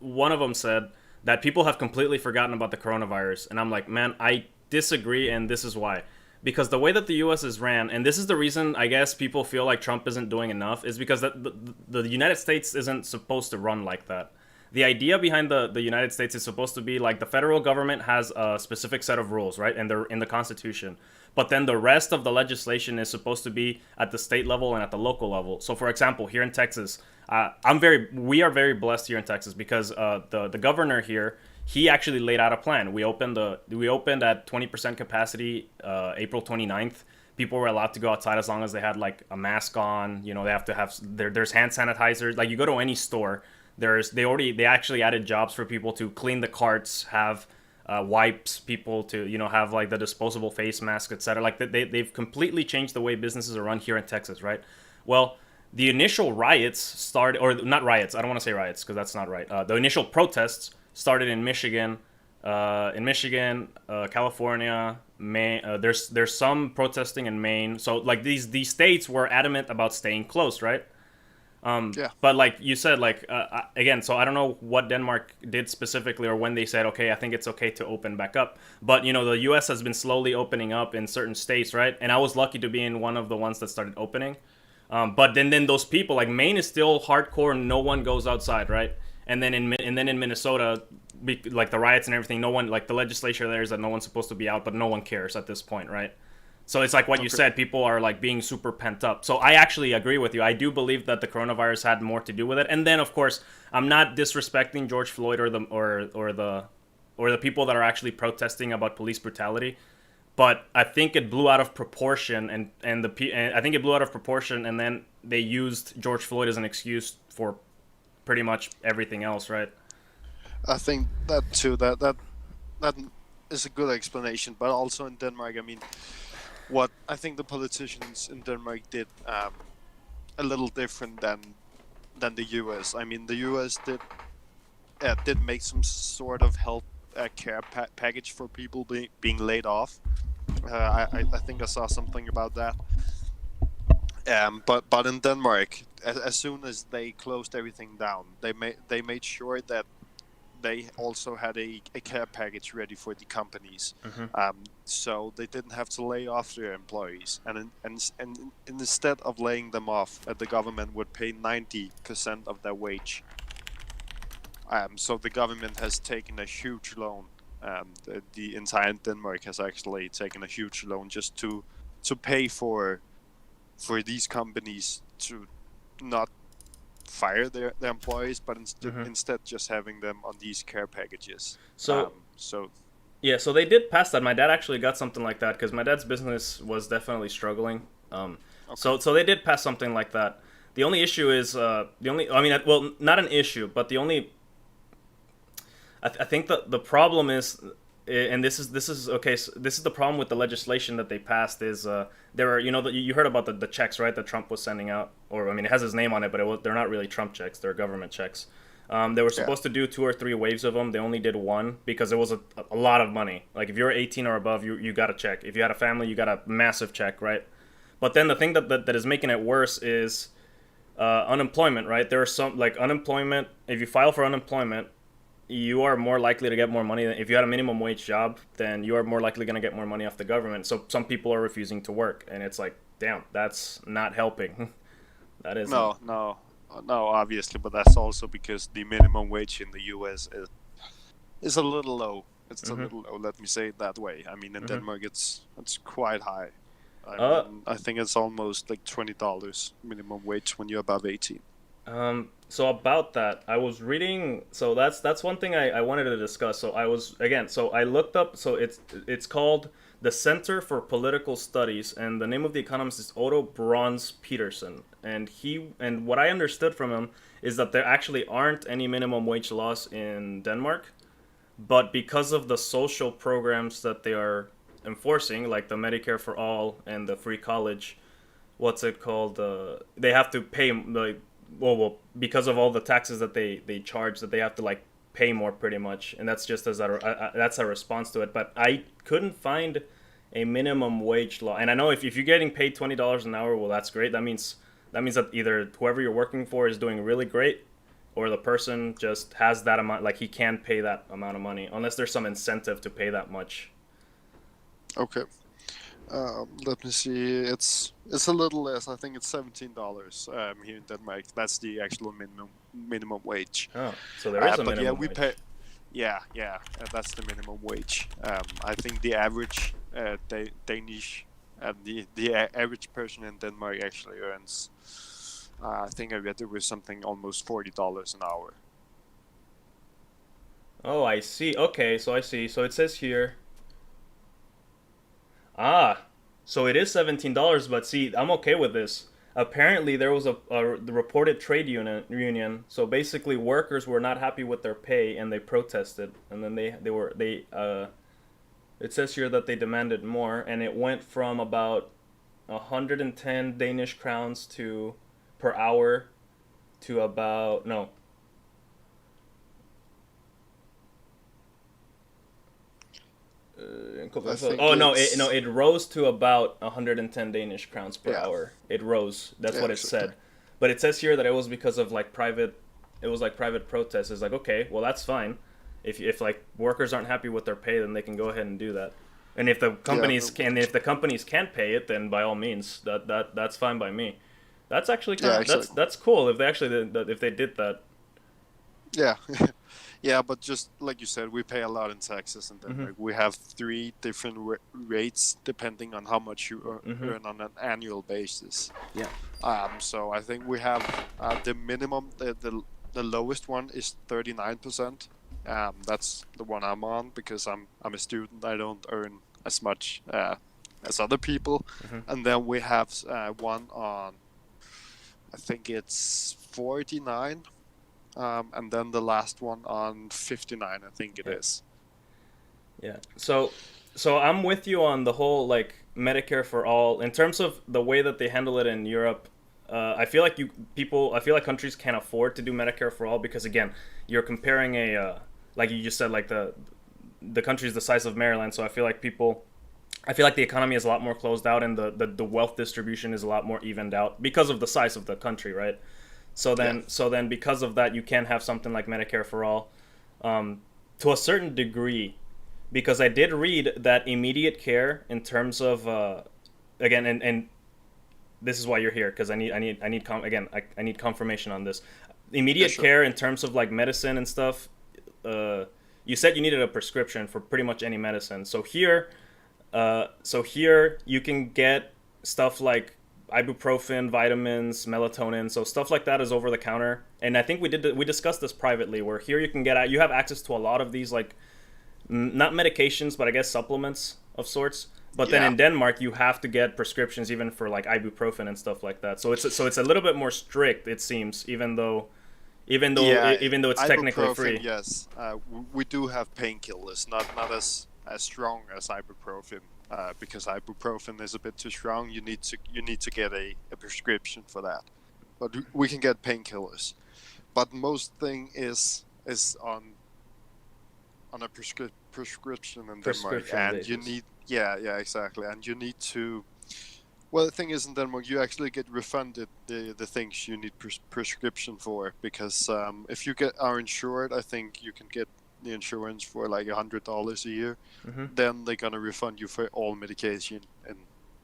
one of them said that people have completely forgotten about the coronavirus. And I'm like, man, I disagree, and this is why. Because the way that the U.S. is ran, and this is the reason I guess people feel like Trump isn't doing enough, is because the United States isn't supposed to run like that. The idea behind the United States is supposed to be like the federal government has a specific set of rules, right? And they're in the Constitution. But then the rest of the legislation is supposed to be at the state level and at the local level. So, for example, here in Texas, we are very blessed here in Texas because the governor here, he actually laid out a plan. We opened at 20% capacity April 29th. People were allowed to go outside as long as they had like a mask on. You know, they have to have there's hand sanitizers. Like you go to any store, they actually added jobs for people to clean the carts, have wipes, people to have like the disposable face masks, etc. Like they've completely changed the way businesses are run here in Texas, right? Well, the initial riots started, or not riots. I don't want to say riots because that's not right. The initial protests started in Michigan, California, Maine. There's some protesting in Maine. So like these states were adamant about staying closed, right? Yeah. But like you said, like again, so I don't know what Denmark did specifically or when they said, okay, I think it's okay to open back up. But the U.S. has been slowly opening up in certain states, right? And I was lucky to be in one of the ones that started opening. But then those people, like Maine is still hardcore, no one goes outside, right? And then in Minnesota, like the riots and everything, no one, like the legislature there is that no one's supposed to be out, but no one cares at this point, right? So it's like what you said, people are like being super pent up. So I actually agree with you. I do believe that the coronavirus had more to do with it. And then of course, I'm not disrespecting George Floyd or the people that are actually protesting about police brutality, but I think it blew out of proportion and I think it blew out of proportion, and then they used George Floyd as an excuse for pretty much everything else, right? I think that too. That is a good explanation. But also in Denmark, I mean, what I think the politicians in Denmark did a little different than the U.S. I mean, the U.S. did make some sort of health care package for people being laid off. I think I saw something about that. But in Denmark, as soon as they closed everything down, they made sure that they also had a care package ready for the companies, so they didn't have to lay off their employees. And instead of laying them off, the government would pay 90% of their wage. So the government has taken a huge loan. The entire Denmark has actually taken a huge loan just to pay for these companies to not fire their employees, but instead just having them on these care packages. So So yeah, so they did pass that. My dad actually got something like that because my dad's business was definitely struggling. So they did pass something like that. The only issue is well, not an issue, but the only I think the problem is, and this is okay. So this is the problem with the legislation that they passed is there are you heard about the checks, right, that Trump was sending out, or I mean it has his name on it, but they're not really Trump checks, they're government checks. They were supposed to do 2 or 3 waves of them. They only did one because it was a lot of money. Like if you're 18 or above, you got a check. If you had a family, you got a massive check, right? But then the thing that is making it worse is unemployment, right? There are some like unemployment. If you file for unemployment, you are more likely to get more money. If you had a minimum wage job, then you are more likely going to get more money off the government. So some people are refusing to work, and it's like, damn, that's not helping. That is no, obviously, but that's also because the minimum wage in the U.S. is a little low. It's a little low. Let me say it that way. I mean, in Denmark, it's quite high. I think it's almost like $20 minimum wage when you're above 18. So about that, I was reading. So that's one thing I wanted to discuss. So I looked up. So it's called the Center for Political Studies, and the name of the economist is Otto Brons Peterson. And what I understood from him is that there actually aren't any minimum wage laws in Denmark, but because of the social programs that they are enforcing, like the Medicare for all and the free college, what's it called? They have to pay like because of all the taxes that they charge, that they have to like pay more pretty much, and that's just as that's a response to it. But I couldn't find a minimum wage law, and I know if you're getting paid $20 an hour, well, that's great. That means that either whoever you're working for is doing really great, or the person just has that amount, like he can pay that amount of money, unless there's some incentive to pay that much. Okay. Let me see. It's a little less. I think it's $17 here in Denmark. That's the actual minimum wage. Oh, so there is a But minimum yeah, we wage. pay. Yeah, that's the minimum wage. I think the average Danish, the average person in Denmark actually earns. I think I read it was something almost $40 an hour. Oh, I see. Okay, so I see. So it says here. Ah, so it is $17, but see, I'm okay with this. Apparently, there was the reported trade union. So basically, workers were not happy with their pay and they protested, and then they it says here that they demanded more, and it went from about 110 Danish crowns to per hour to about no. I think Oh no! it's It rose to about 110 Danish crowns per yeah, hour. It rose. That's yeah, what it exactly. said. But it says here that it was because of like private. It was like private protests. It's like, okay, well, that's fine. If like workers aren't happy with their pay, then they can go ahead and do that. And if the Yeah, companies can, if the companies can't pay it, then by all means, that's fine by me. That's actually yeah, exactly. that's cool if they actually if they did that. Yeah, yeah, but just like you said, we pay a lot in taxes in Hmm. Denmark. We have three different rates depending on how much you Hmm. earn on an annual basis. Yeah. So I think we have the minimum, the lowest one is 39%. That's the one I'm on because I'm a student. I don't earn as much as other people. Hmm. And then we have one on, I think it's 49. And then the last one on 59, I think it Yeah. is. Yeah. So I'm with you on the whole like Medicare for all in terms of the way that they handle it in Europe. I feel like I feel like countries can't afford to do Medicare for all because again, you're comparing like you just said, like the country's the size of Maryland, so I feel like the economy is a lot more closed out and the wealth distribution is a lot more evened out because of the size of the country, right? Yeah, So then because of that, you can have something like Medicare for all, to a certain degree, because I did read that immediate care in terms of again and this is why you're here because I need confirmation on this. yeah, Immediate sure. care in terms of like medicine and stuff. You said you needed a prescription for pretty much any medicine. So here you can get stuff like ibuprofen, vitamins, melatonin. So stuff like that is over the counter. And I think we discussed this privately. Where here you have access to a lot of these like not medications, but I guess supplements of sorts. But then Yeah, in Denmark, you have to get prescriptions even for like ibuprofen and stuff like that. So it's a little bit more strict, it seems, yeah. even though it's technically Ibuprofen, free. yes. We do have painkillers, not as strong as ibuprofen. Because ibuprofen is a bit too strong, you need to get a prescription for that. But we can get painkillers. But most thing is on a prescription in Denmark, Prescription and you basis. need yeah exactly, and you need to. Well, the thing is in Denmark, you actually get refunded the things you need prescription for because if you are insured, I think you can get the insurance for like $100 a year. Hmm. Then they're gonna refund you for all medication and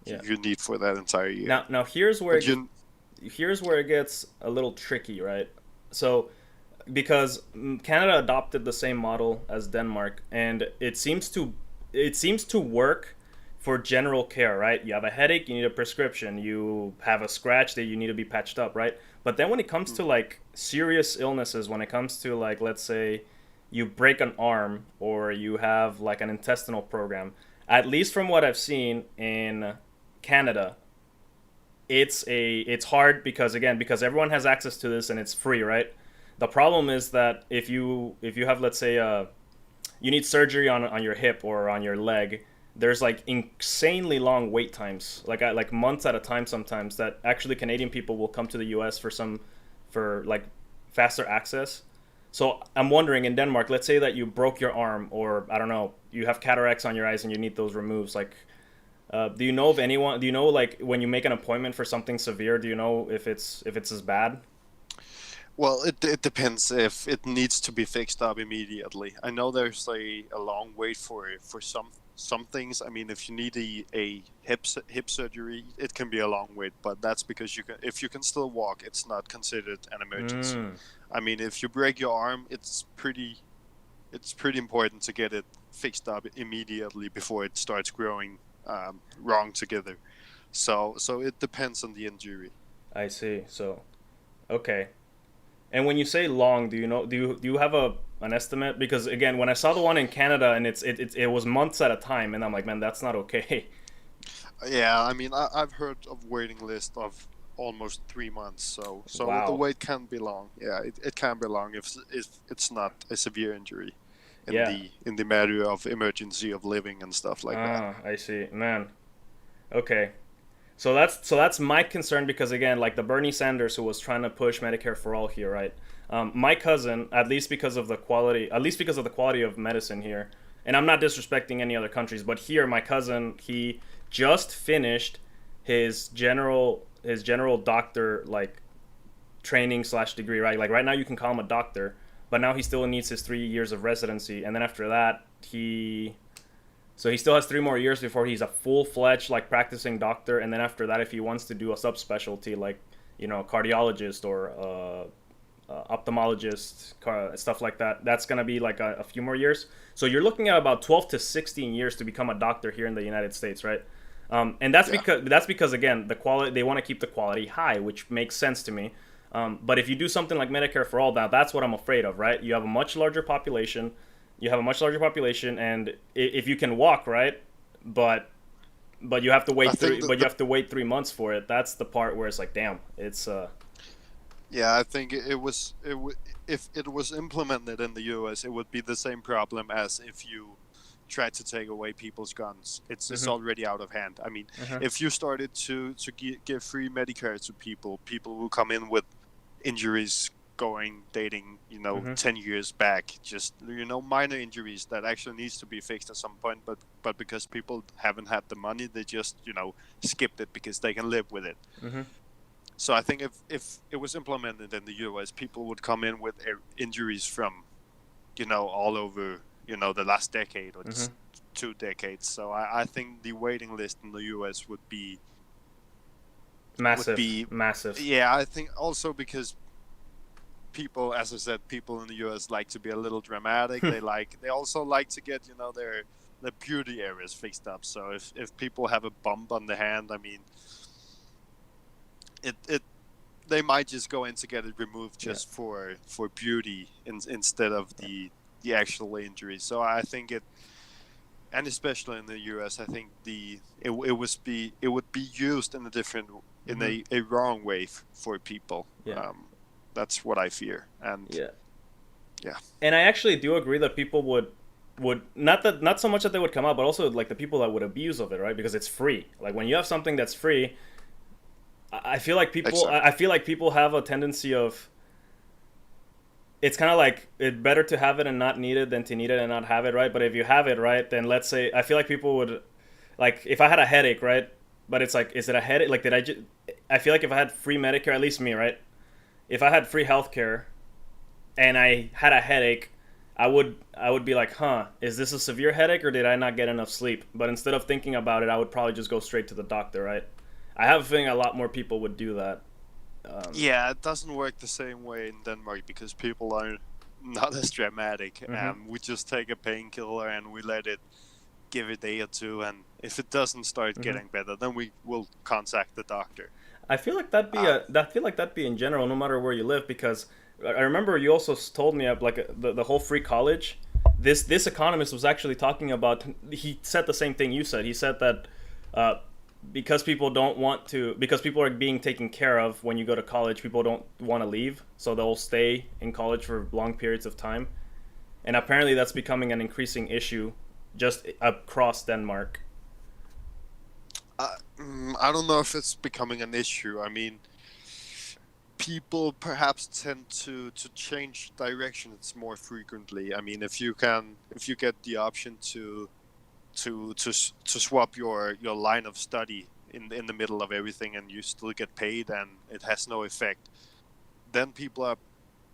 Yeah. you need for that entire year. Now But you, here's where it gets a little tricky, right? So because Canada adopted the same model as Denmark, and it seems to work for general care, right? You have a headache, you need a prescription. You have a scratch that you need to be patched up, right? But then when it comes to like serious illnesses, when it comes to like let's say you break an arm or you have like an intestinal program, at least from what I've seen in Canada, it's hard because everyone has access to this and it's free, right? The problem is that if you have let's say you need surgery on your hip or on your leg, there's like insanely long wait times, like months at a time sometimes. That actually Canadian people will come to the U.S. for like faster access. So I'm wondering, in Denmark, let's say that you broke your arm, or I don't know, you have cataracts on your eyes and you need those removes. Like, do you know of anyone? Do you know, like, when you make an appointment for something severe? Do you know if it's as bad? Well, it depends if it needs to be fixed up immediately. I know there's a long wait for some things. I mean, if you need a hip surgery, it can be a long wait, but that's because if you can still walk, it's not considered an emergency. Mm, I mean, if you break your arm, it's pretty important to get it fixed up immediately before it starts growing wrong together. So it depends on the injury. I see. So, okay. And when you say long, do you know? Do you have an estimate? Because again, when I saw the one in Canada and it was months at a time, and I'm like, man, that's not okay. Yeah, I mean, I've heard of waiting list of almost 3 months. So the Wow. wait can be long. Yeah, it can be long if it's not a severe injury in Yeah. the matter of emergency of living and stuff like that. Ah, I see. Man. Okay. So that's my concern because again, like the Bernie Sanders who was trying to push Medicare for all here, right? My cousin, at least because of the quality of medicine here, and I'm not disrespecting any other countries, but here, my cousin, he just finished his general doctor like training slash degree, right? Like right now, you can call him a doctor, but now he still needs his 3 years of residency, and then after that, he still has 3 more years before he's a full-fledged like practicing doctor, and then after that, if he wants to do a subspecialty like cardiologist or ophthalmologist, stuff like that, that's gonna be like a few more years. So you're looking at about 12 to 16 years to become a doctor here in the United States, right? And that's Yeah, because again the quality they want to keep the quality high, which makes sense to me. But if you do something like Medicare for all, now that's what I'm afraid of, right? You have a much larger population. And if you can walk, right, but you have to I wait think but you have to wait 3 months for it. That's the part where it's like, damn, it's yeah, I think if it was implemented in the U.S., it would be the same problem as if you tried to take away people's guns. It's mhm, already out of hand. I mean, mhm, if you started to give free Medicare to people will come in with injuries dating mhm, 10 years back, just minor injuries that actually needs to be fixed at some point, but because people haven't had the money, they just skipped it because they can live with it. mhm, So I think if it was implemented in the US, people would come in with injuries from all over the last decade or mhm. 2 decades. So I think the waiting list in the US would Massive, be massive. yeah. I think also because people, as I said, people in the US like to be a little dramatic. They also like to get their beauty areas fixed up. So if people have a bump on the hand, I mean, it they might just go in to get it removed Yeah, just for beauty instead of the actual injury. So I think and especially in the US, I think it would be used in a different in mhm, a wrong way for people. yeah, That's what I fear, and yeah. yeah, And I actually do agree that people would not so much that they would come out, but also like the people that would abuse of it, right? Because it's free. Like when you have something that's free, I feel like people I exactly. feel like people have a tendency of, it's kind of like it's better to have it and not need it than to need it and not have it, right? But if you have it, right, then let's say I feel like people would, like if I had a headache, right? But it's like, is it a headache? Like I feel like if I had free Medicare, at least me, right? If I had free healthcare and I had a headache, I would be like, huh, is this a severe headache or did I not get enough sleep? But instead of thinking about it, I would probably just go straight to the doctor, right? I have a feeling a lot more people would do that. Um, Yeah, it doesn't work the same way in Denmark because people are not as dramatic. mhm, We just take a painkiller and we let it give a day or two, and if it doesn't start mhm. getting better, then we will contact the doctor. I Um, feel like that'd be in general, no matter where you live, because I remember you also told me like the whole free college. This economist was actually talking about. He said the same thing you said. He said that uh, because people are being taken care of when you go to college, people don't want to leave, so they'll stay in college for long periods of time. And apparently, that's becoming an increasing issue just across Denmark. I don't know if it's becoming an issue. I mean, people perhaps tend to change directions more frequently. I mean, if you get the option to swap your line of study in the middle of everything and you still get paid and it has no effect, then people are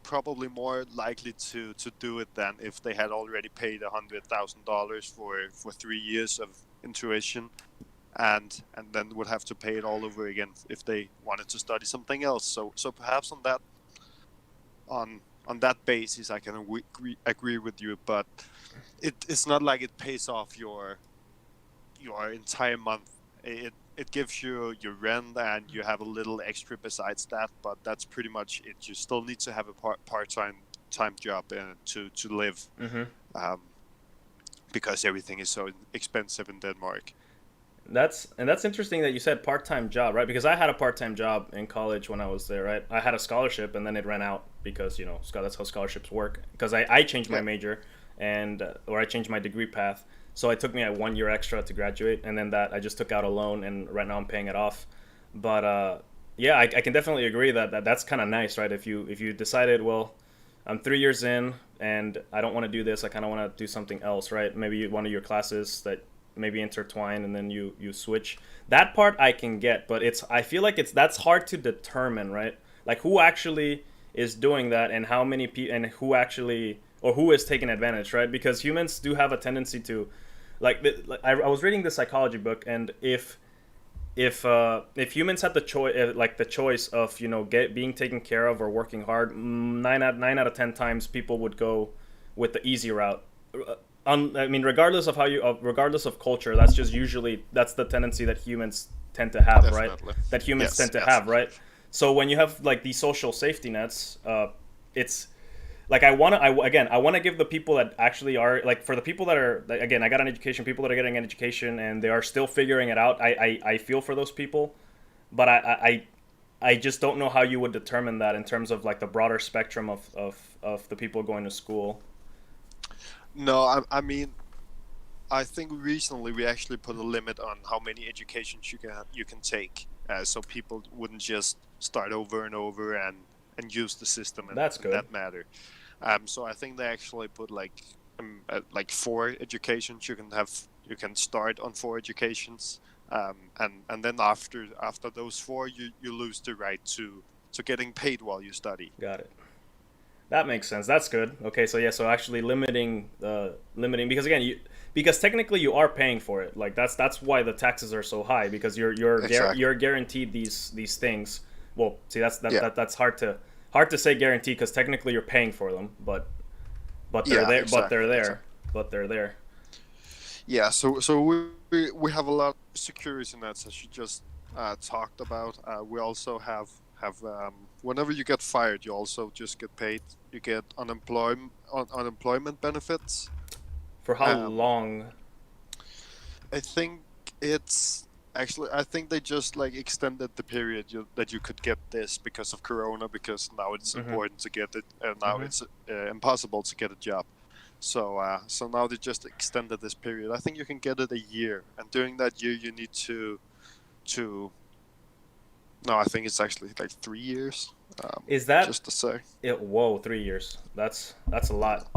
probably more likely to do it than if they had already paid $100,000 for 3 years of intuition and then would have to pay it all over again if they wanted to study something else. So perhaps on that basis, I can agree with you, but it's not like it pays off your entire month. It gives you your rent and you have a little extra besides that, but that's pretty much it. You still need to have a part time job to live, Mm-hmm. um, because everything is so expensive in Denmark. That's interesting that you said part-time job, right? Because I had a part-time job in college when I was there, right? I had a scholarship and then it ran out because that's how scholarships work. Because I changed my Yeah. major and or I changed my degree path, so it took me 1 year extra to graduate, and then that I just took out a loan, and right now I'm paying it off. But yeah, I can definitely agree that's kind of nice, right? If you decided, well, I'm 3 years in and I don't want to do this, I kind of want to do something else, right? Maybe one of your classes that maybe intertwine and then you switch. That part I can get, but I feel like that's hard to determine, right? Like who actually is doing that and how many people and who actually or who is taking advantage, right? Because humans do have a tendency to I was reading the psychology book, and if humans had the choice, like the choice of being taken care of or working hard, 9 out of 10 times people would go with the easy route. I mean, regardless of culture, that's the tendency that humans tend to have, right? Definitely. That humans Yes. tend to Yes. have, right? So when you have like these social safety nets, it's like I want to give the people that actually are like for the people that are like, again, I got an education, people that are getting an education and they are still figuring it out. I feel for those people, but I just don't know how you would determine that in terms of like the broader spectrum of the people going to school. No, I mean, I think recently we actually put a limit on how many educations you can take, so people wouldn't just start over and over and use the system That's in good. that matter. So I think they actually put like four educations you can start on four educations, and then after those four you lose the right to getting paid while you study. Got it. That makes sense. That's good. Okay, so yeah, so actually limiting because again, because technically you are paying for it. Like that's why the taxes are so high, because you're Exactly. guaranteed these things. Well, see, Yeah. that's hard to say guaranteed, because technically you're paying for them, but they're Yeah. there, Exactly. but they're there. Yeah, so we have a lot of security nets, as you just talked about. We also have whenever you get fired, you also just get paid. You get unemployment benefits. For how Um, long? I think it's actually I think they just like extended the period that you could get this because of Corona, because now it's Mm-hmm. important to get it, and now Mm-hmm. it's impossible to get a job. So now they just extended this period. I think you can get it a year, and during that year you need to no, I think it's actually like 3 years. Is that Just to say, it? Whoa, 3 years. That's a lot.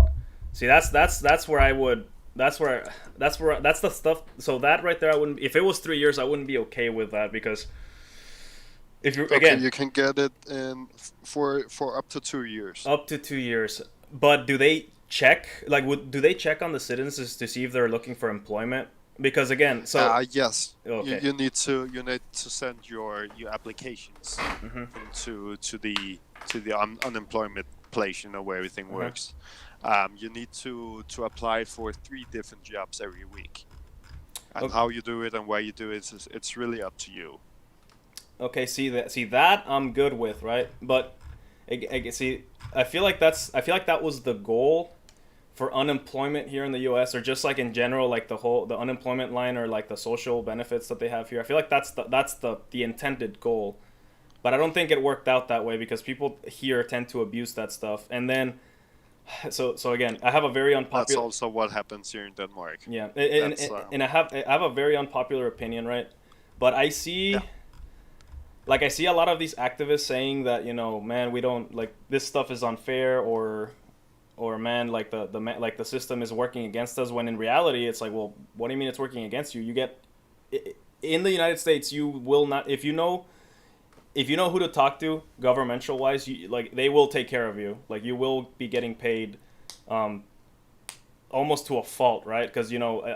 See, that's where I would. That's the stuff. So that right there, I wouldn't. If it was 3 years, I wouldn't be okay with that, because if you okay, again you can get it in for up to 2 years. up to 2 years. But do they check? Like, do they check on the citizens to see if they're looking for employment? Because again, so Yes, okay. you need to send your applications Mm-hmm. into the unemployment place, where everything Uh-huh. works. You need to apply for 3 different jobs every week, and Okay. how you do it and where you do it it's really up to you. Okay. See that I'm good with, right? But see, I feel like that was the goal for unemployment here in the U.S., or just like in general, like the unemployment line, or like the social benefits that they have here. I feel like that's the intended goal, but I don't think it worked out that way, because people here tend to abuse that stuff. And then so again, I have a very That's unpopular also what happens here in Denmark. yeah, That's and I have a very unpopular opinion, right? But Yeah, I see a lot of these activists saying that, man, we don't like this stuff is unfair, or man, like like the system is working against us. When in reality, it's like, well, what do you mean it's working against you? You get in the United States, you will not, if you know who to talk to governmental wise, like they will take care of you. Like you will be getting paid, um, almost to a fault, right? Because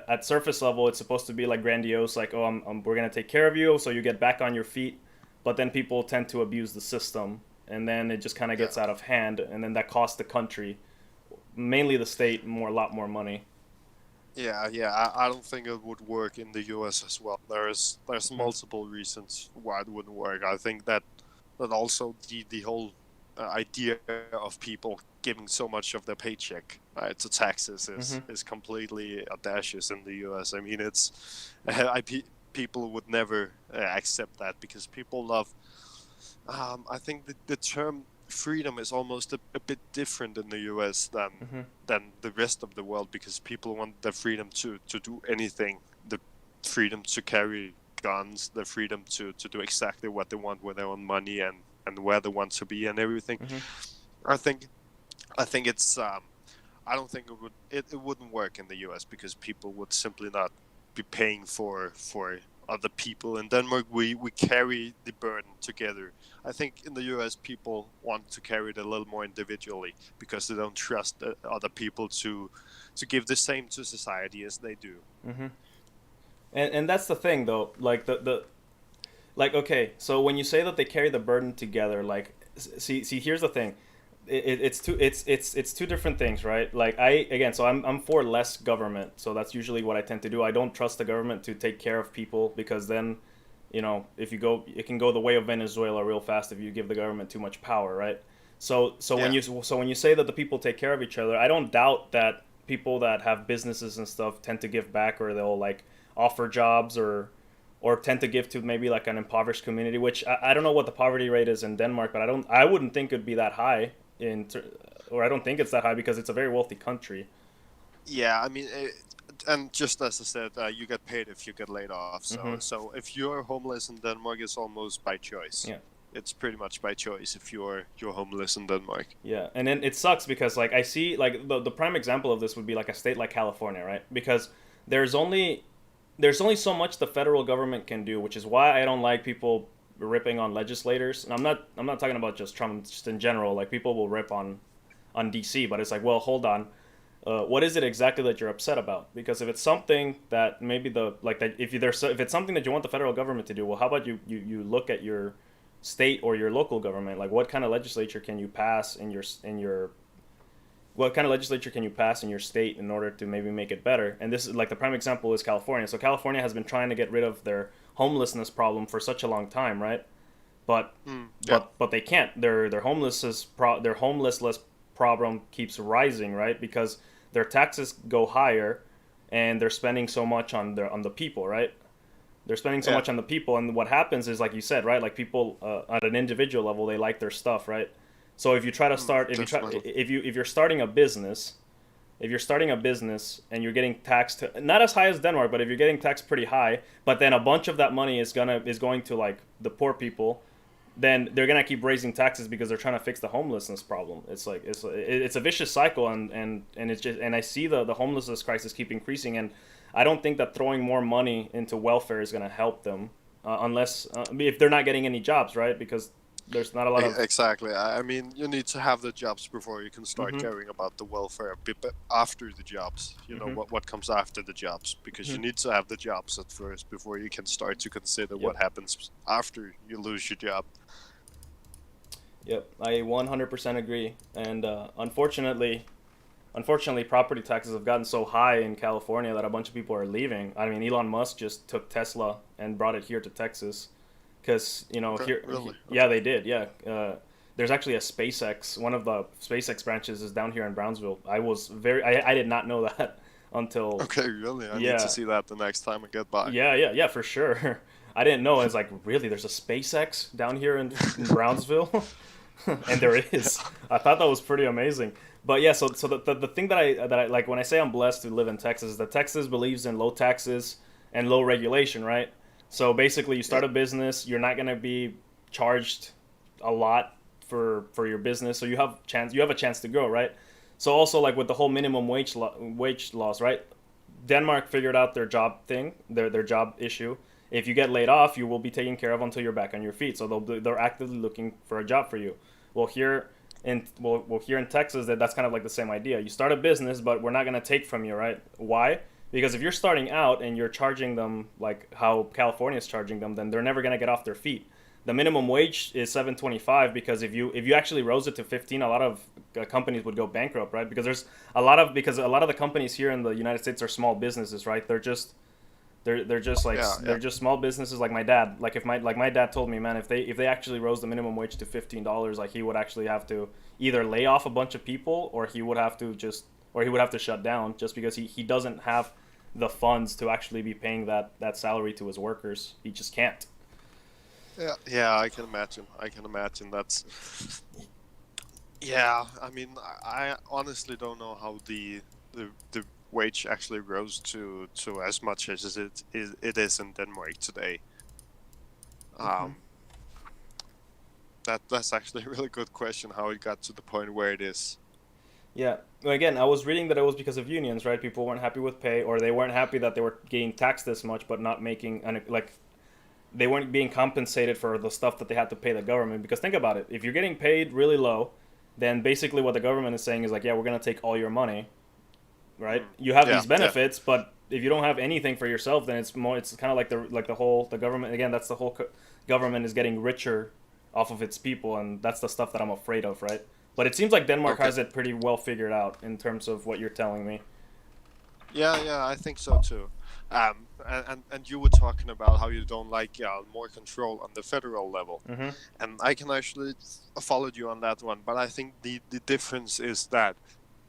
at surface level, it's supposed to be like grandiose, like, oh, we're gonna take care of you, so you get back on your feet. But then people tend to abuse the system, and then it just kind of yeah. gets out of hand, and then that costs the country, mainly the state, a lot more money. Yeah. I don't think it would work in the US as well. There's Mm-hmm. multiple reasons why it wouldn't work. I think that also the whole idea of people giving so much of their paycheck to taxes Mm-hmm. is completely audacious in the US. I mean, people would never accept that because people love. I think the term freedom is almost a bit different in the US Mm-hmm. than the rest of the world because people want the freedom to do anything, the freedom to carry guns, the freedom to do exactly what they want with their own money and where they want to be and everything. Mm-hmm. I think I think it's I don't think it wouldn't work in the US because people would simply not be paying for other people. In Denmark we carry the burden together. I think in the US people want to carry it a little more individually because they don't trust other people to give the same to society as they do. Mm-hmm. And that's the thing though, like the like, okay, so when you say that they carry the burden together, like, see, here's the thing, it's two different things, right? Like so I'm for less government, so that's usually what I tend to do. I don't trust the government to take care of people because then, if you go, it can go the way of Venezuela real fast if you give the government too much power, right? Yeah, When you say that the people take care of each other, I don't doubt that people that have businesses and stuff tend to give back, or they'll like offer jobs, or tend to give to maybe like an impoverished community, which I don't know what the poverty rate is in Denmark, but I wouldn't think it'd be that high or I don't think it's that high because it's a very wealthy country. yeah. I mean, and just as I said, you get paid if you get laid off. So Hmm. so if you're homeless in Denmark, it's almost by choice. Yeah. It's pretty much by choice if you're homeless in Denmark. Yeah, and then it sucks because like I see like the prime example of this would be like a state like California, right? Because there's only there's only so much the federal government can do, which is why I don't like people ripping on legislators. And I'm not talking about just Trump, just in general. Like people will rip on DC, but it's like, well, hold on. What is it exactly that you're upset about? Because if it's something that maybe the like that if it's something that you want the federal government to do, well, how about you look at your state or your local government? Like what kind of legislature can you pass in your what kind of legislature can you pass in your state in order to maybe make it better? And this is like the prime example is California. So California has been trying to get rid of their homelessness problem for such a long time, right? But Yeah, but they can't. Their homelessness problem keeps rising, right? Because their taxes go higher, and they're spending so much on the people, right? They're spending so yeah, much on the people, and what happens is, like you said, right? Like people at an individual level, they like their stuff, right? So if you try to start, definitely. if you're starting a business, if you're starting a business and you're getting taxed not as high as Denmark, but if you're getting taxed pretty high, but then a bunch of that money is going to like the poor people, then they're gonna keep raising taxes because they're trying to fix the homelessness problem. It's like it's a vicious cycle, and it's just, and I see the homelessness crisis keep increasing, and I don't think that throwing more money into welfare is gonna help them unless if they're not getting any jobs, right? Because there's not a lot of. Exactly. I mean, you need to have the jobs before you can start Hmm. caring about the welfare. But after the jobs, Hmm. what comes after the jobs, because you Hmm. need to have the jobs at first before you can start to consider Yep. what happens after you lose your job. Yep. I 100% agree, and unfortunately, property taxes have gotten so high in California that a bunch of people are leaving. I mean, Elon Musk just took Tesla and brought it here to Texas, because Okay, here, really? yeah, Okay. they did. Yeah, there's actually a SpaceX. One of the SpaceX branches is down here in Brownsville. I did not know that until Okay, really? I need to yeah, see that the next time I get by. yeah, for sure. I didn't know. It's like, really, there's a SpaceX down here in Brownsville, and there is. I thought that was pretty amazing. But yeah, so the thing that I like when I say I'm blessed to live in Texas is that Texas believes in low taxes and low regulation, right? So basically, you Yeah. start a business, you're not going to be charged a lot for your business, so you have a chance to grow, right? So also like with the whole minimum wage laws, right? Denmark figured out their job thing, their job issue. If you get laid off, you will be taken care of until you're back on your feet. So they're actively looking for a job for you. Well, here in Texas, that's kind of like the same idea. You start a business, but we're not gonna take from you, right? Why? Because if you're starting out and you're charging them like how California is charging them, then they're never gonna get off their feet. The minimum wage is 7.25 because if you actually rose it to 15, a lot of companies would go bankrupt, right? Because a lot of the companies here in the United States are small businesses, right? Yeah. They're Yeah. just small businesses like my dad. Like if my dad told me, man, if they actually rose the minimum wage to $15, like he would actually have to either lay off a bunch of people or he would have to shut down just because he doesn't have the funds to actually be paying that salary to his workers. He just can't. Yeah. Yeah. I can imagine. I can imagine. That's. Yeah. I mean, I honestly don't know how the wage actually rose to as much as it is in Denmark today. Mm-hmm. Um, that's actually a really good question. How it got to the point where it is. Yeah. Well, again, I was reading that it was because of unions, right? People weren't happy with pay, or they weren't happy that they were getting taxed this much, but not making like they weren't being compensated for the stuff that they had to pay the government. Because think about it, if you're getting paid really low, then basically what the government is saying is like, yeah, we're gonna take all your money, right? Mm. You have Yeah. these Yeah. benefits, but if you don't have anything for yourself, then it's kind of like the government again. That's the whole government is getting richer off of its people, and that's the stuff that I'm afraid of, right? But it seems like Denmark Okay. has it pretty well figured out in terms of what you're telling me. Yeah. Yeah. I think so too. And you were talking about how you don't like more control on the federal level, Mm-hmm. and I can actually follow you on that one. But I think the difference is that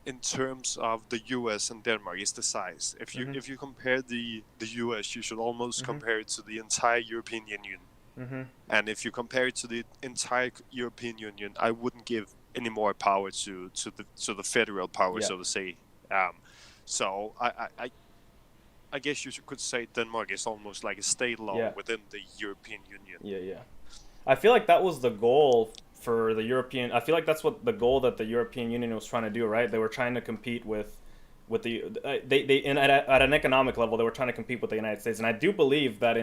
in terms of the U.S. and Denmark is the size. Mm-hmm. If you compare the U.S., you should almost Mm-hmm. compare it to the entire European Union. Mm-hmm. And if you compare it to the entire European Union, I wouldn't give any more power to the federal power, Yeah. so to say. Um, so I guess could say Denmark is almost like a state law Yeah. within the European Union. Yeah. Yeah. I feel like that was the goal for the European. I feel like that's what the goal that the European Union was trying to do, right? They were trying to compete with the they and at an economic level they were trying to compete with the United States. And I do believe that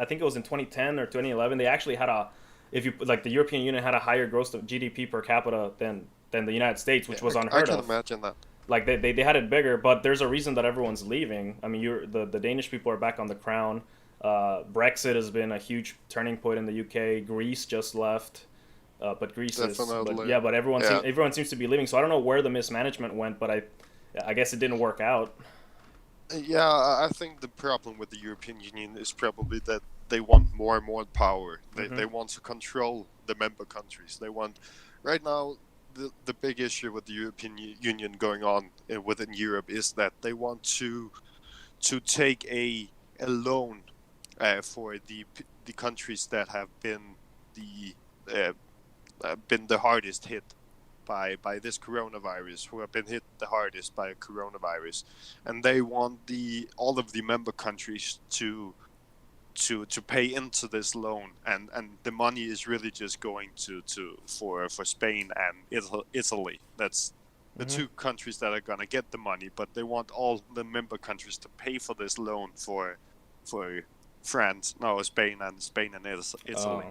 I think it was in 2010 or 2011 they actually had a if you like the European Union had a higher gross of GDP per capita than the United States, which Yeah, was I unheard can of. imagine that. Like they had it bigger, but there's a reason that everyone's leaving. I mean, the Danish people are back on the crown. Brexit has been a huge turning point in the UK. Greece just left, but Definitely. yeah, but Yeah. everyone seems to be leaving. So I don't know where the mismanagement went, but I guess it didn't work out. Yeah, I think the problem with the European Union is probably that they want more and more power. They Hmm. want to control the member countries. They want, right now, the big issue with the European Union going on within Europe is that they want to take a loan for the countries that have uh, been the hardest hit by this coronavirus, who have been hit the hardest by coronavirus, and they want all of the member countries to pay into this loan, and the money is really just going for Spain and Italy. That's the Hmm. two countries that are gonna get the money, but they want all the member countries to pay for this loan for France, no, Spain and Oh. Italy.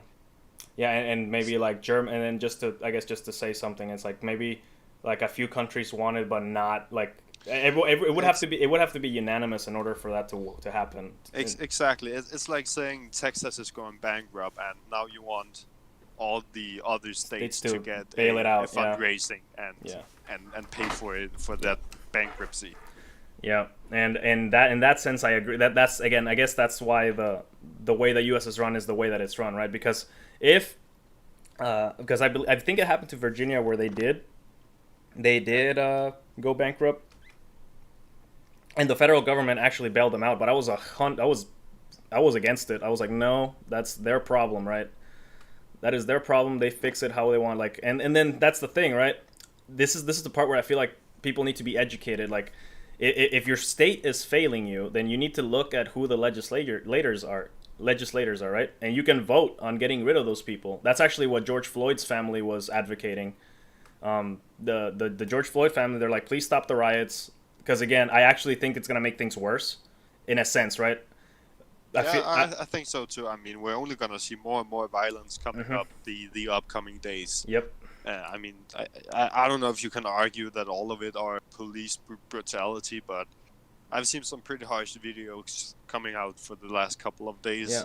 Yeah, and maybe like German, and then just to say something, it's like maybe like a few countries wanted, but not like it would have Ex- to be unanimous in order for that to happen. exactly. It's like saying Texas is going bankrupt, and now you want all the other States states to to get bail it a out. Yeah, fundraising and yeah, and pay for it for yeah, that bankruptcy. yeah. And that in that sense, I agree. That's again, I guess that's why the way the U.S. is run is the way that it's run, right? Because if because I think it happened to Virginia where they did go bankrupt, and the federal government actually bailed them out. But I was against it. I was like, no, that's their problem, right? That is their problem. They fix it how they want. Like, and then that's the thing, right? This is the part where I feel like people need to be educated. Like, if your state is failing you, then you need to look at who the legislators are. legislators are, right? And you can vote on getting rid of those people. That's actually what George Floyd's family was advocating. The George Floyd family, they're like, please stop the riots, because again, I actually think it's gonna make things worse, in a sense, right? I think so too. I mean, we're only gonna see more and more violence coming up the upcoming days. Yep. I mean, I don't know if you can argue that all of it are police brutality, but I've seen some pretty harsh videos coming out for the last couple of days. Yeah.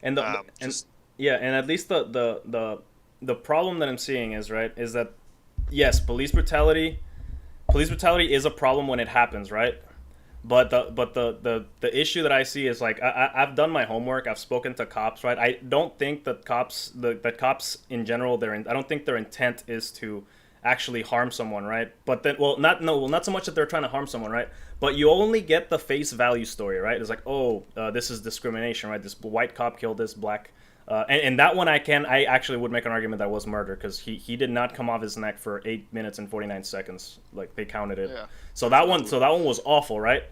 And and at least the problem that I'm seeing is that yes, police brutality is a problem when it happens, right? But the issue that I see is like I've done my homework. I've spoken to cops, right? I don't think that cops in general I don't think their intent is to actually harm someone, right? But then not so much that they're trying to harm someone, right? But you only get the face value story, right? It's like, oh, this is discrimination, right? This white cop killed this black. And that one I actually would make an argument that was murder, because he did not come off his neck for 8 minutes and 49 seconds, like they counted it. Yeah. So that one was awful, right?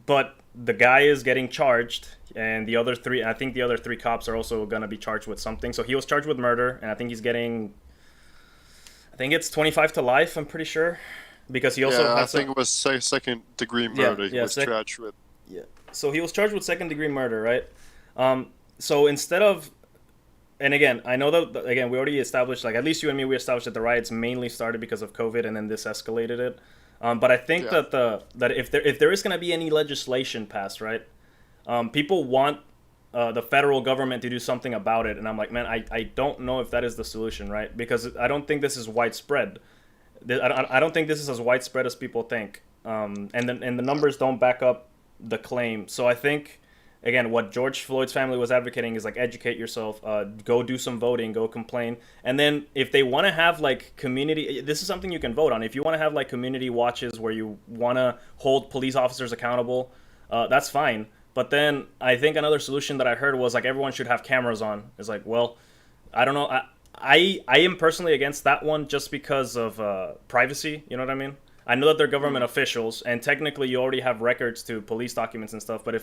But the guy is getting charged, and I think the other three cops are also gonna be charged with something. So he was charged with murder, and I think it's 25 to life. I'm pretty sure, because he also I think it was second degree murder. He was charged with. Yeah. So he was charged with second degree murder, right? So instead of, and again, I know that we already established, like at least you and me, we established that the riots mainly started because of COVID, and then this escalated it. But I think that if there is going to be any legislation passed, right, people want the federal government to do something about it, and I'm like, man, I don't know if that is the solution, right? Because I don't think this is widespread. I don't think this is as widespread as people think, and the numbers don't back up the claim. So I think, again, what George Floyd's family was advocating is like, educate yourself, go do some voting, go complain. And then if they want to have like community, this is something you can vote on. If you want to have like community watches where you want to hold police officers accountable, that's fine. But then I think another solution that I heard was like everyone should have cameras on. It's like, well, I don't know. I am personally against that one just because of privacy. You know what I mean? I know that they're government officials, and technically you already have records to police documents and stuff. But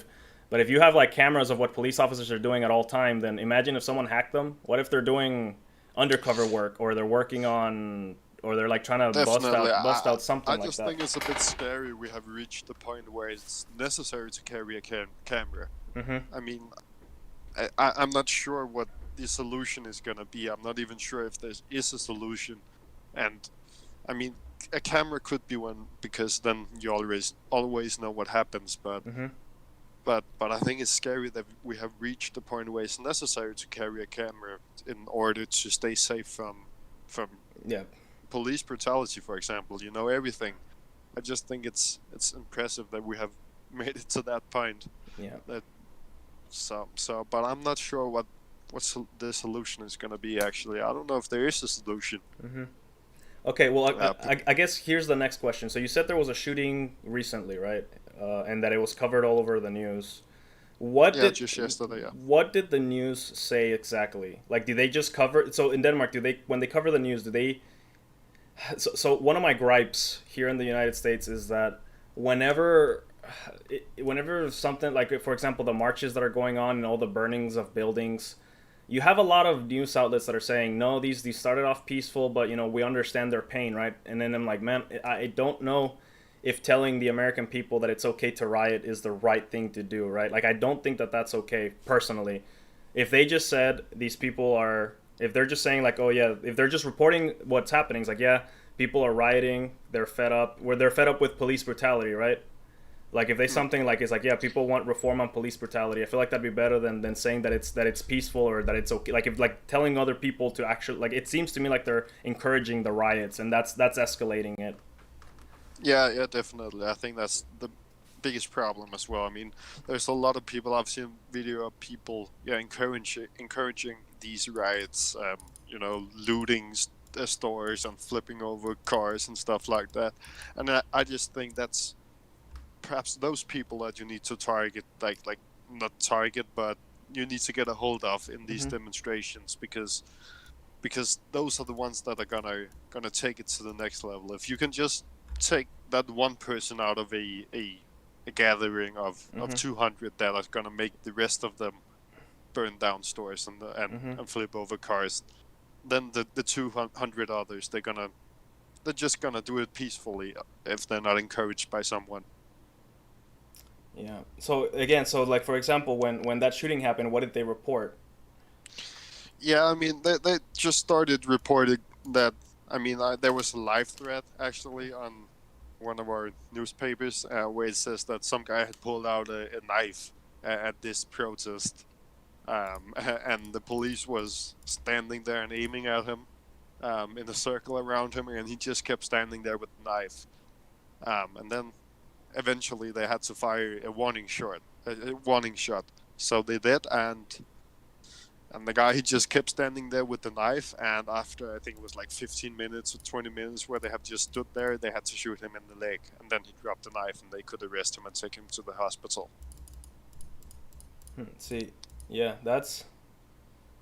if you have like cameras of what police officers are doing at all time, then imagine if someone hacked them. What if they're doing undercover work, or they're working on, or they're like trying to bust out something like that? I just think it's a bit scary. We have reached the point where it's necessary to carry a camera. I mean, I'm not sure what the solution is going to be. I'm not even sure if there is a solution. And I mean, a camera could be one, because then you always know what happens. But I think it's scary that we have reached the point where it's necessary to carry a camera in order to stay safe from police brutality, for example. You know, everything. I just think it's impressive that we have made it to that point. Yeah. But I'm not sure what the solution is going to be. Actually, I don't know if there is a solution. Okay, well, I guess here's the next question. So you said there was a shooting recently, right? And that it was covered all over the news. Just yesterday. Yeah. What did the news say exactly? Like, did they just cover? So in Denmark, when they cover the news, do they? So one of my gripes here in the United States is that whenever something like, for example, the marches that are going on and all the burnings of buildings, you have a lot of news outlets that are saying, no, these started off peaceful, but we understand their pain, right? And then I'm like, man, I don't know if telling the American people that it's okay to riot is the right thing to do, right? Like, I don't think that that's okay, personally. If they just said if they're just saying like, oh yeah, if they're just reporting what's happening, it's like, yeah, people are rioting, they're fed up with police brutality, right? Like, if they something like, it's like, yeah, people want reform on police brutality, I feel like that'd be better than saying that it's peaceful, or that it's okay. Like, if like telling other people to actually, like, it seems to me like they're encouraging the riots, and that's escalating it. Yeah, definitely. I think that's the biggest problem as well. I mean, there's a lot of people. I've seen video of people, encouraging these riots. Looting stores and flipping over cars and stuff like that. And I just think that's perhaps those people that you need to target, like not target, but you need to get a hold of in these demonstrations, because those are the ones that are gonna take it to the next level. If you can just take that one person out of a a gathering of Mm-hmm. 200 that are gonna make the rest of them burn down stores and Mm-hmm. and flip over cars, then the 200 others they're just gonna do it peacefully if they're not encouraged by someone. Yeah. So again, so like for example, when that shooting happened, what did they report? Yeah, I mean they just started reporting that. I mean, there was a live thread actually on one of our newspapers where it says that some guy had pulled out a knife at this protest, and the police was standing there and aiming at him in a circle around him, and he just kept standing there with the knife. And then eventually they had to fire a warning shot. A warning shot. So they did, and the guy, he just kept standing there with the knife, and after I think it was like 15 minutes or 20 minutes where they have just stood there, they had to shoot him in the leg, and then he dropped the knife and they could arrest him and take him to the hospital. See, yeah,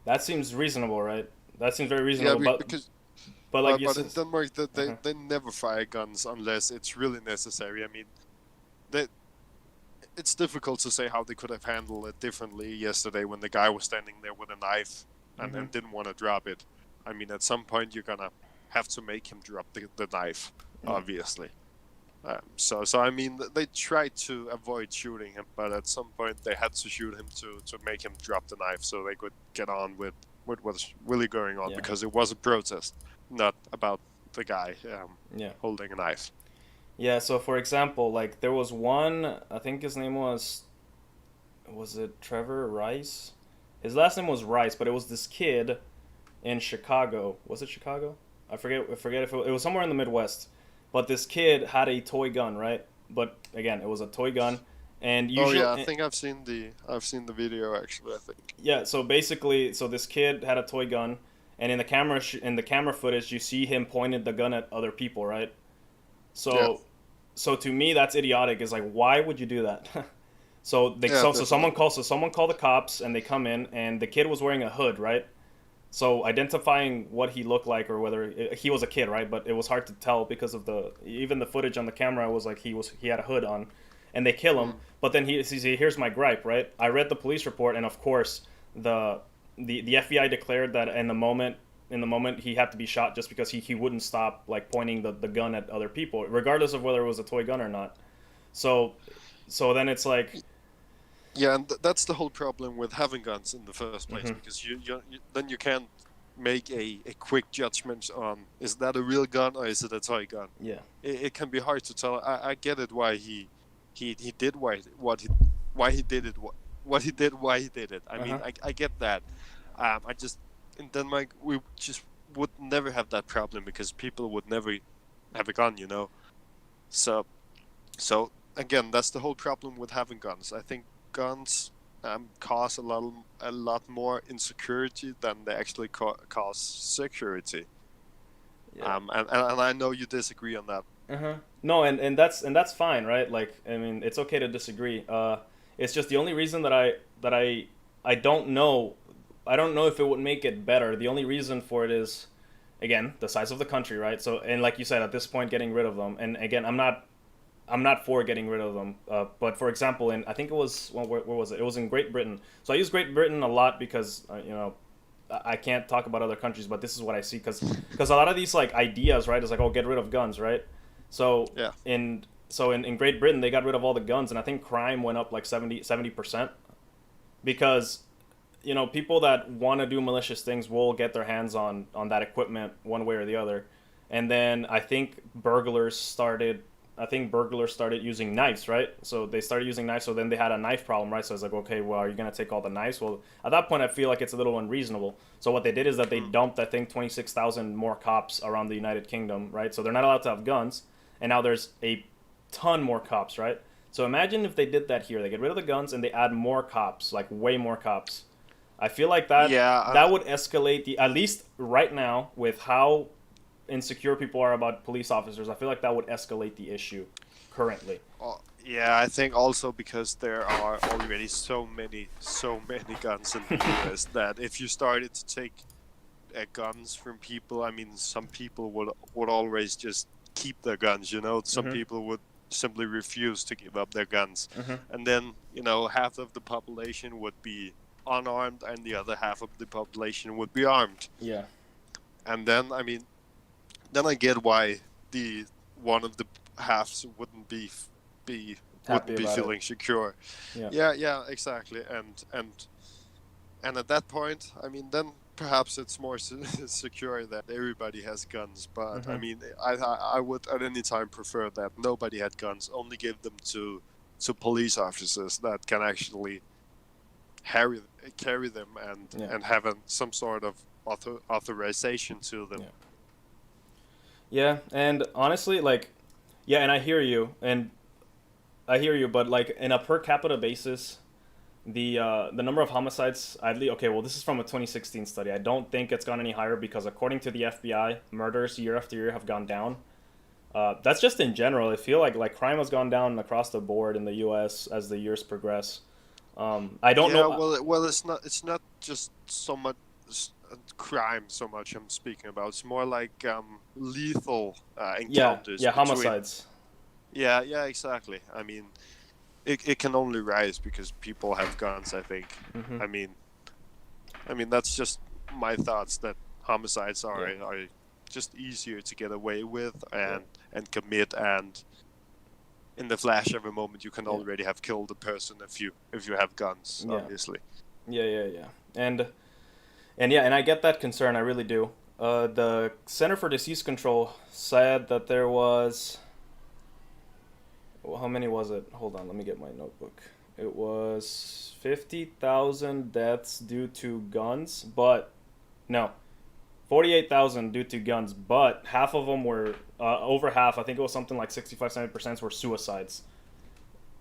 that seems reasonable, right? That seems very Yeah, reasonable, because but like you but in said, Denmark uh-huh. they never fire guns unless it's really necessary. I mean, they, it's difficult to say how they could have handled it differently yesterday when the guy was standing there with a knife Mm-hmm. and didn't want to drop it. I mean, at some point you're gonna have to make him drop the knife, Yeah. obviously. So I mean, they tried to avoid shooting him, but at some point they had to shoot him to make him drop the knife so they could get on with what was really going on, Yeah. because it was a protest, not about the guy Yeah. holding a knife. Yeah, so for example, like there was one, I think his name was it Trevor Rice? His last name was Rice, but it was this kid in Chicago. Was it Chicago? I forget if it was somewhere in the Midwest. But this kid had a toy gun, right? But again, it was a toy gun, and Oh yeah, I usually, think I've seen the video actually. I think. yeah. So basically, so this kid had a toy gun, and in the camera footage, you see him pointing the gun at other people, right? Yeah, So to me, that's idiotic. Is like, why would you do that? yeah, So someone definitely. calls the cops, and they come in, and the kid was wearing a hood, right? So identifying what he looked like or whether he was a kid, right? But it was hard to tell because of even the footage on the camera was like he had a hood on, and they kill him. Mm. But then here's my gripe, right? I read the police report, and of course the the FBI declared that in the moment he had to be shot just because he wouldn't stop like pointing the gun at other people, regardless of whether it was a toy gun or not. So so then it's like, Yeah, and that's the whole problem with having guns in the first place, mhm, because then you can't make a quick judgment on, is that a real gun or is it a toy gun. yeah, It can be hard to tell. I get it why he did why he did it what he did why he did it. I uh mean, huh, I get that. I just, in Denmark we just would never have that problem because people would never have a gun, you know. So so again, that's the whole problem with having guns. I think guns cause a lot more insecurity than they actually cause security. yeah. And I know you disagree on that. Uh-huh. No, and that's fine, right? Like, I mean, it's okay to disagree. It's just the only reason that I don't know. I don't know if it would make it better. The only reason for it is, again, the size of the country, right? So, and like you said, at this point, getting rid of them. And again, I'm not for getting rid of them. But for example, in I think it was, well, where was it? It was in Great Britain. So I use Great Britain a lot because I can't talk about other countries, but this is what I see because a lot of these like ideas, right, is like, oh, get rid of guns, right? So Yeah. in Great Britain they got rid of all the guns, and I think crime went up like 70% because people that want to do malicious things will get their hands on that equipment one way or the other. And then I think burglars started using knives, right? So they started using knives, so then they had a knife problem, right? So it's like, okay, well, are you going to take all the knives? Well, at that point I feel like it's a little unreasonable. So what they did is that they Mm. dumped, I think, 26,000 more cops around the United Kingdom, right? So they're not allowed to have guns, and now there's a ton more cops, right? So imagine if they did that here. They get rid of the guns and they add more cops, like way more cops. I feel like that Yeah. that would escalate the, at least right now with how insecure people are about police officers. I feel like that would escalate the issue currently. Yeah, I think also because there are already so many guns in the US that if you started to take guns from people, I mean, some people would always just keep their guns. You know, some Hmm. people would simply refuse to give up their guns, Mm-hmm. and then half of the population would be unarmed, and the other half of the population would be armed. Yeah. And then then I get why the one of the halves wouldn't be Happy wouldn't be about it. feeling secure. Yeah. Yeah, exactly. And at that point, then perhaps it's more secure that everybody has guns. But Mm-hmm. I would at any time prefer that nobody had guns. Only give them to police officers that can actually carry them Yeah. and have some sort of authorization to them. Yeah. Yeah, and honestly, like, yeah, and I hear you, but like in a per capita basis, the number of homicides, okay, well, this is from a 2016 study. I don't think it's gone any higher because according to the FBI, murders year after year have gone down. That's just in general. I feel like crime has gone down across the board in the U.S. as the years progress. I don't Yeah, know. well, it's not just so much crime so much I'm speaking about. It's more like lethal Yeah, encounters yeah, between. homicides. Yeah, exactly. It can only rise because people have guns. I think. Hmm. I mean, that's just my thoughts that homicides are Yeah, are just easier to get away with yeah, and commit, and in the flash of a moment you can yeah, already have killed a person if you have guns, yeah, obviously. yeah. And I get that concern. I really do. The Center for Disease Control said that there was, well, how many was it? Hold on, let me get my notebook. It was 50,000 deaths due to guns, but no, 48,000 due to guns, but half of them were, over half, I think it was something like 65-70% were suicides.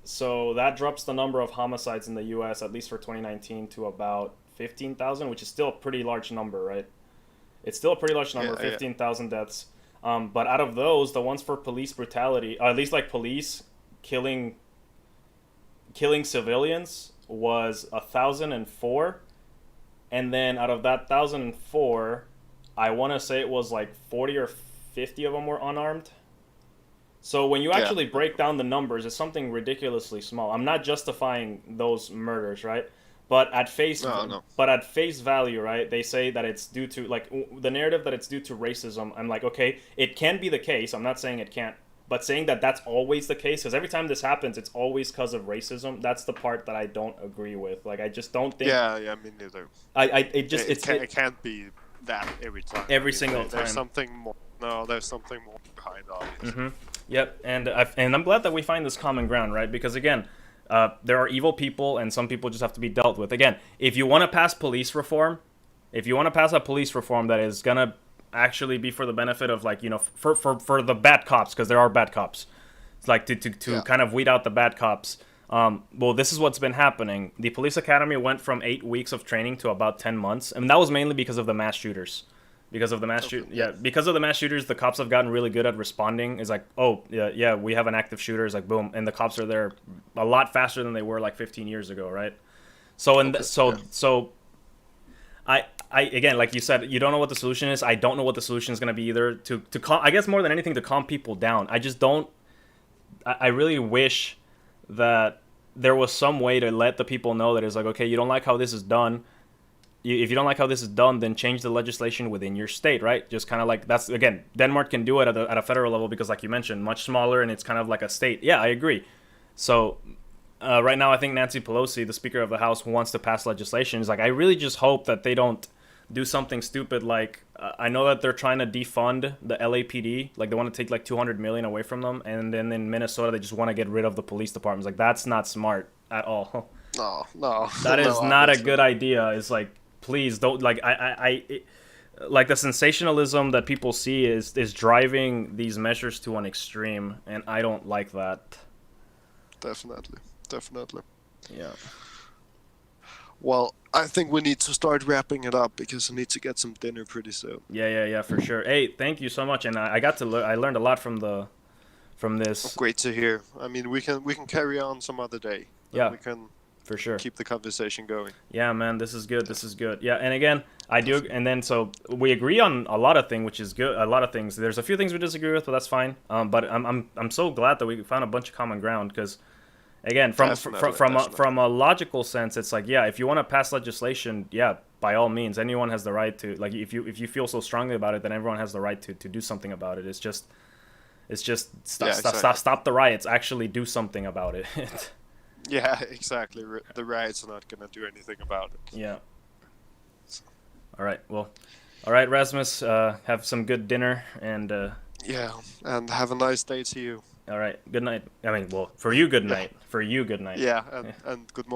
So that drops the number of homicides in the US, at least for 2019, to about 15,000, which is still a pretty large number, right? It's still a pretty large number, Yeah, 15,000 deaths. But out of those, the ones for police brutality, or at least like police killing civilians, was 1,004. And then out of that 1,004, I want to say it was like 40 or 50 of them were unarmed. So when you yeah. actually break down the numbers, it's something ridiculously small. I'm not justifying those murders, right? But at face, No. but at face value, right? They say that it's due to like the narrative that it's due to racism. I'm like, okay, it can be the case. I'm not saying it can't, but saying that that's always the case, because every time this happens, it's always because of racism. That's the part that I don't agree with. Like, I just don't think Yeah, me neither. it just It can't be that every time. every single There's time. something more. No, there's something more behind, obviously. Mm-hmm. Yep, and I'm glad that we find this common ground, right? Because again, there are evil people, and some people just have to be dealt with. Again, if you want to pass police reform, if you want to pass a police reform that is gonna actually be for the benefit of, like, for the bad cops, because there are bad cops, it's like to Yeah. kind of weed out the bad cops. Well, this is what's been happening. The police academy went from 8 weeks of training to about 10 months, and that was mainly because of the mass shooters. Because of the Okay. yeah, because of the mass shooters, the cops have gotten really good at responding. It's like, oh yeah, we have an active shooter. It's like, boom, and the cops are there a lot faster than they were like 15 years ago, right? So Okay. Yeah. I again, like you said, you don't know what the solution is. I don't know what the solution is going to be either. To calm, I guess more than anything, to calm people down. I just don't. I really wish that there was some way to let the people know that it's like, okay, you don't like how this is done. If you don't like how this is done, then change the legislation within your state, right? Just kind of like, that's, again, Denmark can do it at a federal level because, like you mentioned, much smaller, and it's kind of like a state. Yeah, I agree. So right now, I think Nancy Pelosi, the Speaker of the House, who wants to pass legislation, is like, I really just hope that they don't do something stupid like, I know that they're trying to defund the LAPD, like they want to take like 200 million away from them, and then in Minnesota they just want to get rid of the police departments. Like, that's not smart at all. No. That is No, not a obviously good not. idea. It's like, please don't, like, like the sensationalism that people see is driving these measures to an extreme, and I don't like that. Definitely. Yeah. Well, I think we need to start wrapping it up because I need to get some dinner pretty soon. Yeah, for sure. Hey, thank you so much, and I got to I learned a lot from this. Great to hear. I mean, we can carry on some other day. Yeah. We can For sure. keep the conversation going. Yeah, man, this is good. This is good. Yeah, and again, I do, and then so we agree on a lot of things, which is good. A lot of things. There's a few things we disagree with, but that's fine. But I'm so glad that we found a bunch of common ground because, again, from a logical sense, it's like, yeah, if you want to pass legislation, yeah, by all means, anyone has the right to. Like, if you feel so strongly about it, then everyone has the right to do something about it. It's just stop the riots. Actually, do something about it. Yeah, exactly. The riots are not gonna do anything about it. Yeah. All right. Well, all right, Rasmus. Have some good dinner and. Yeah, and have a nice day to you. All right. Good night. I mean, well, for you, good night. For you, good night. Yeah, and good morning.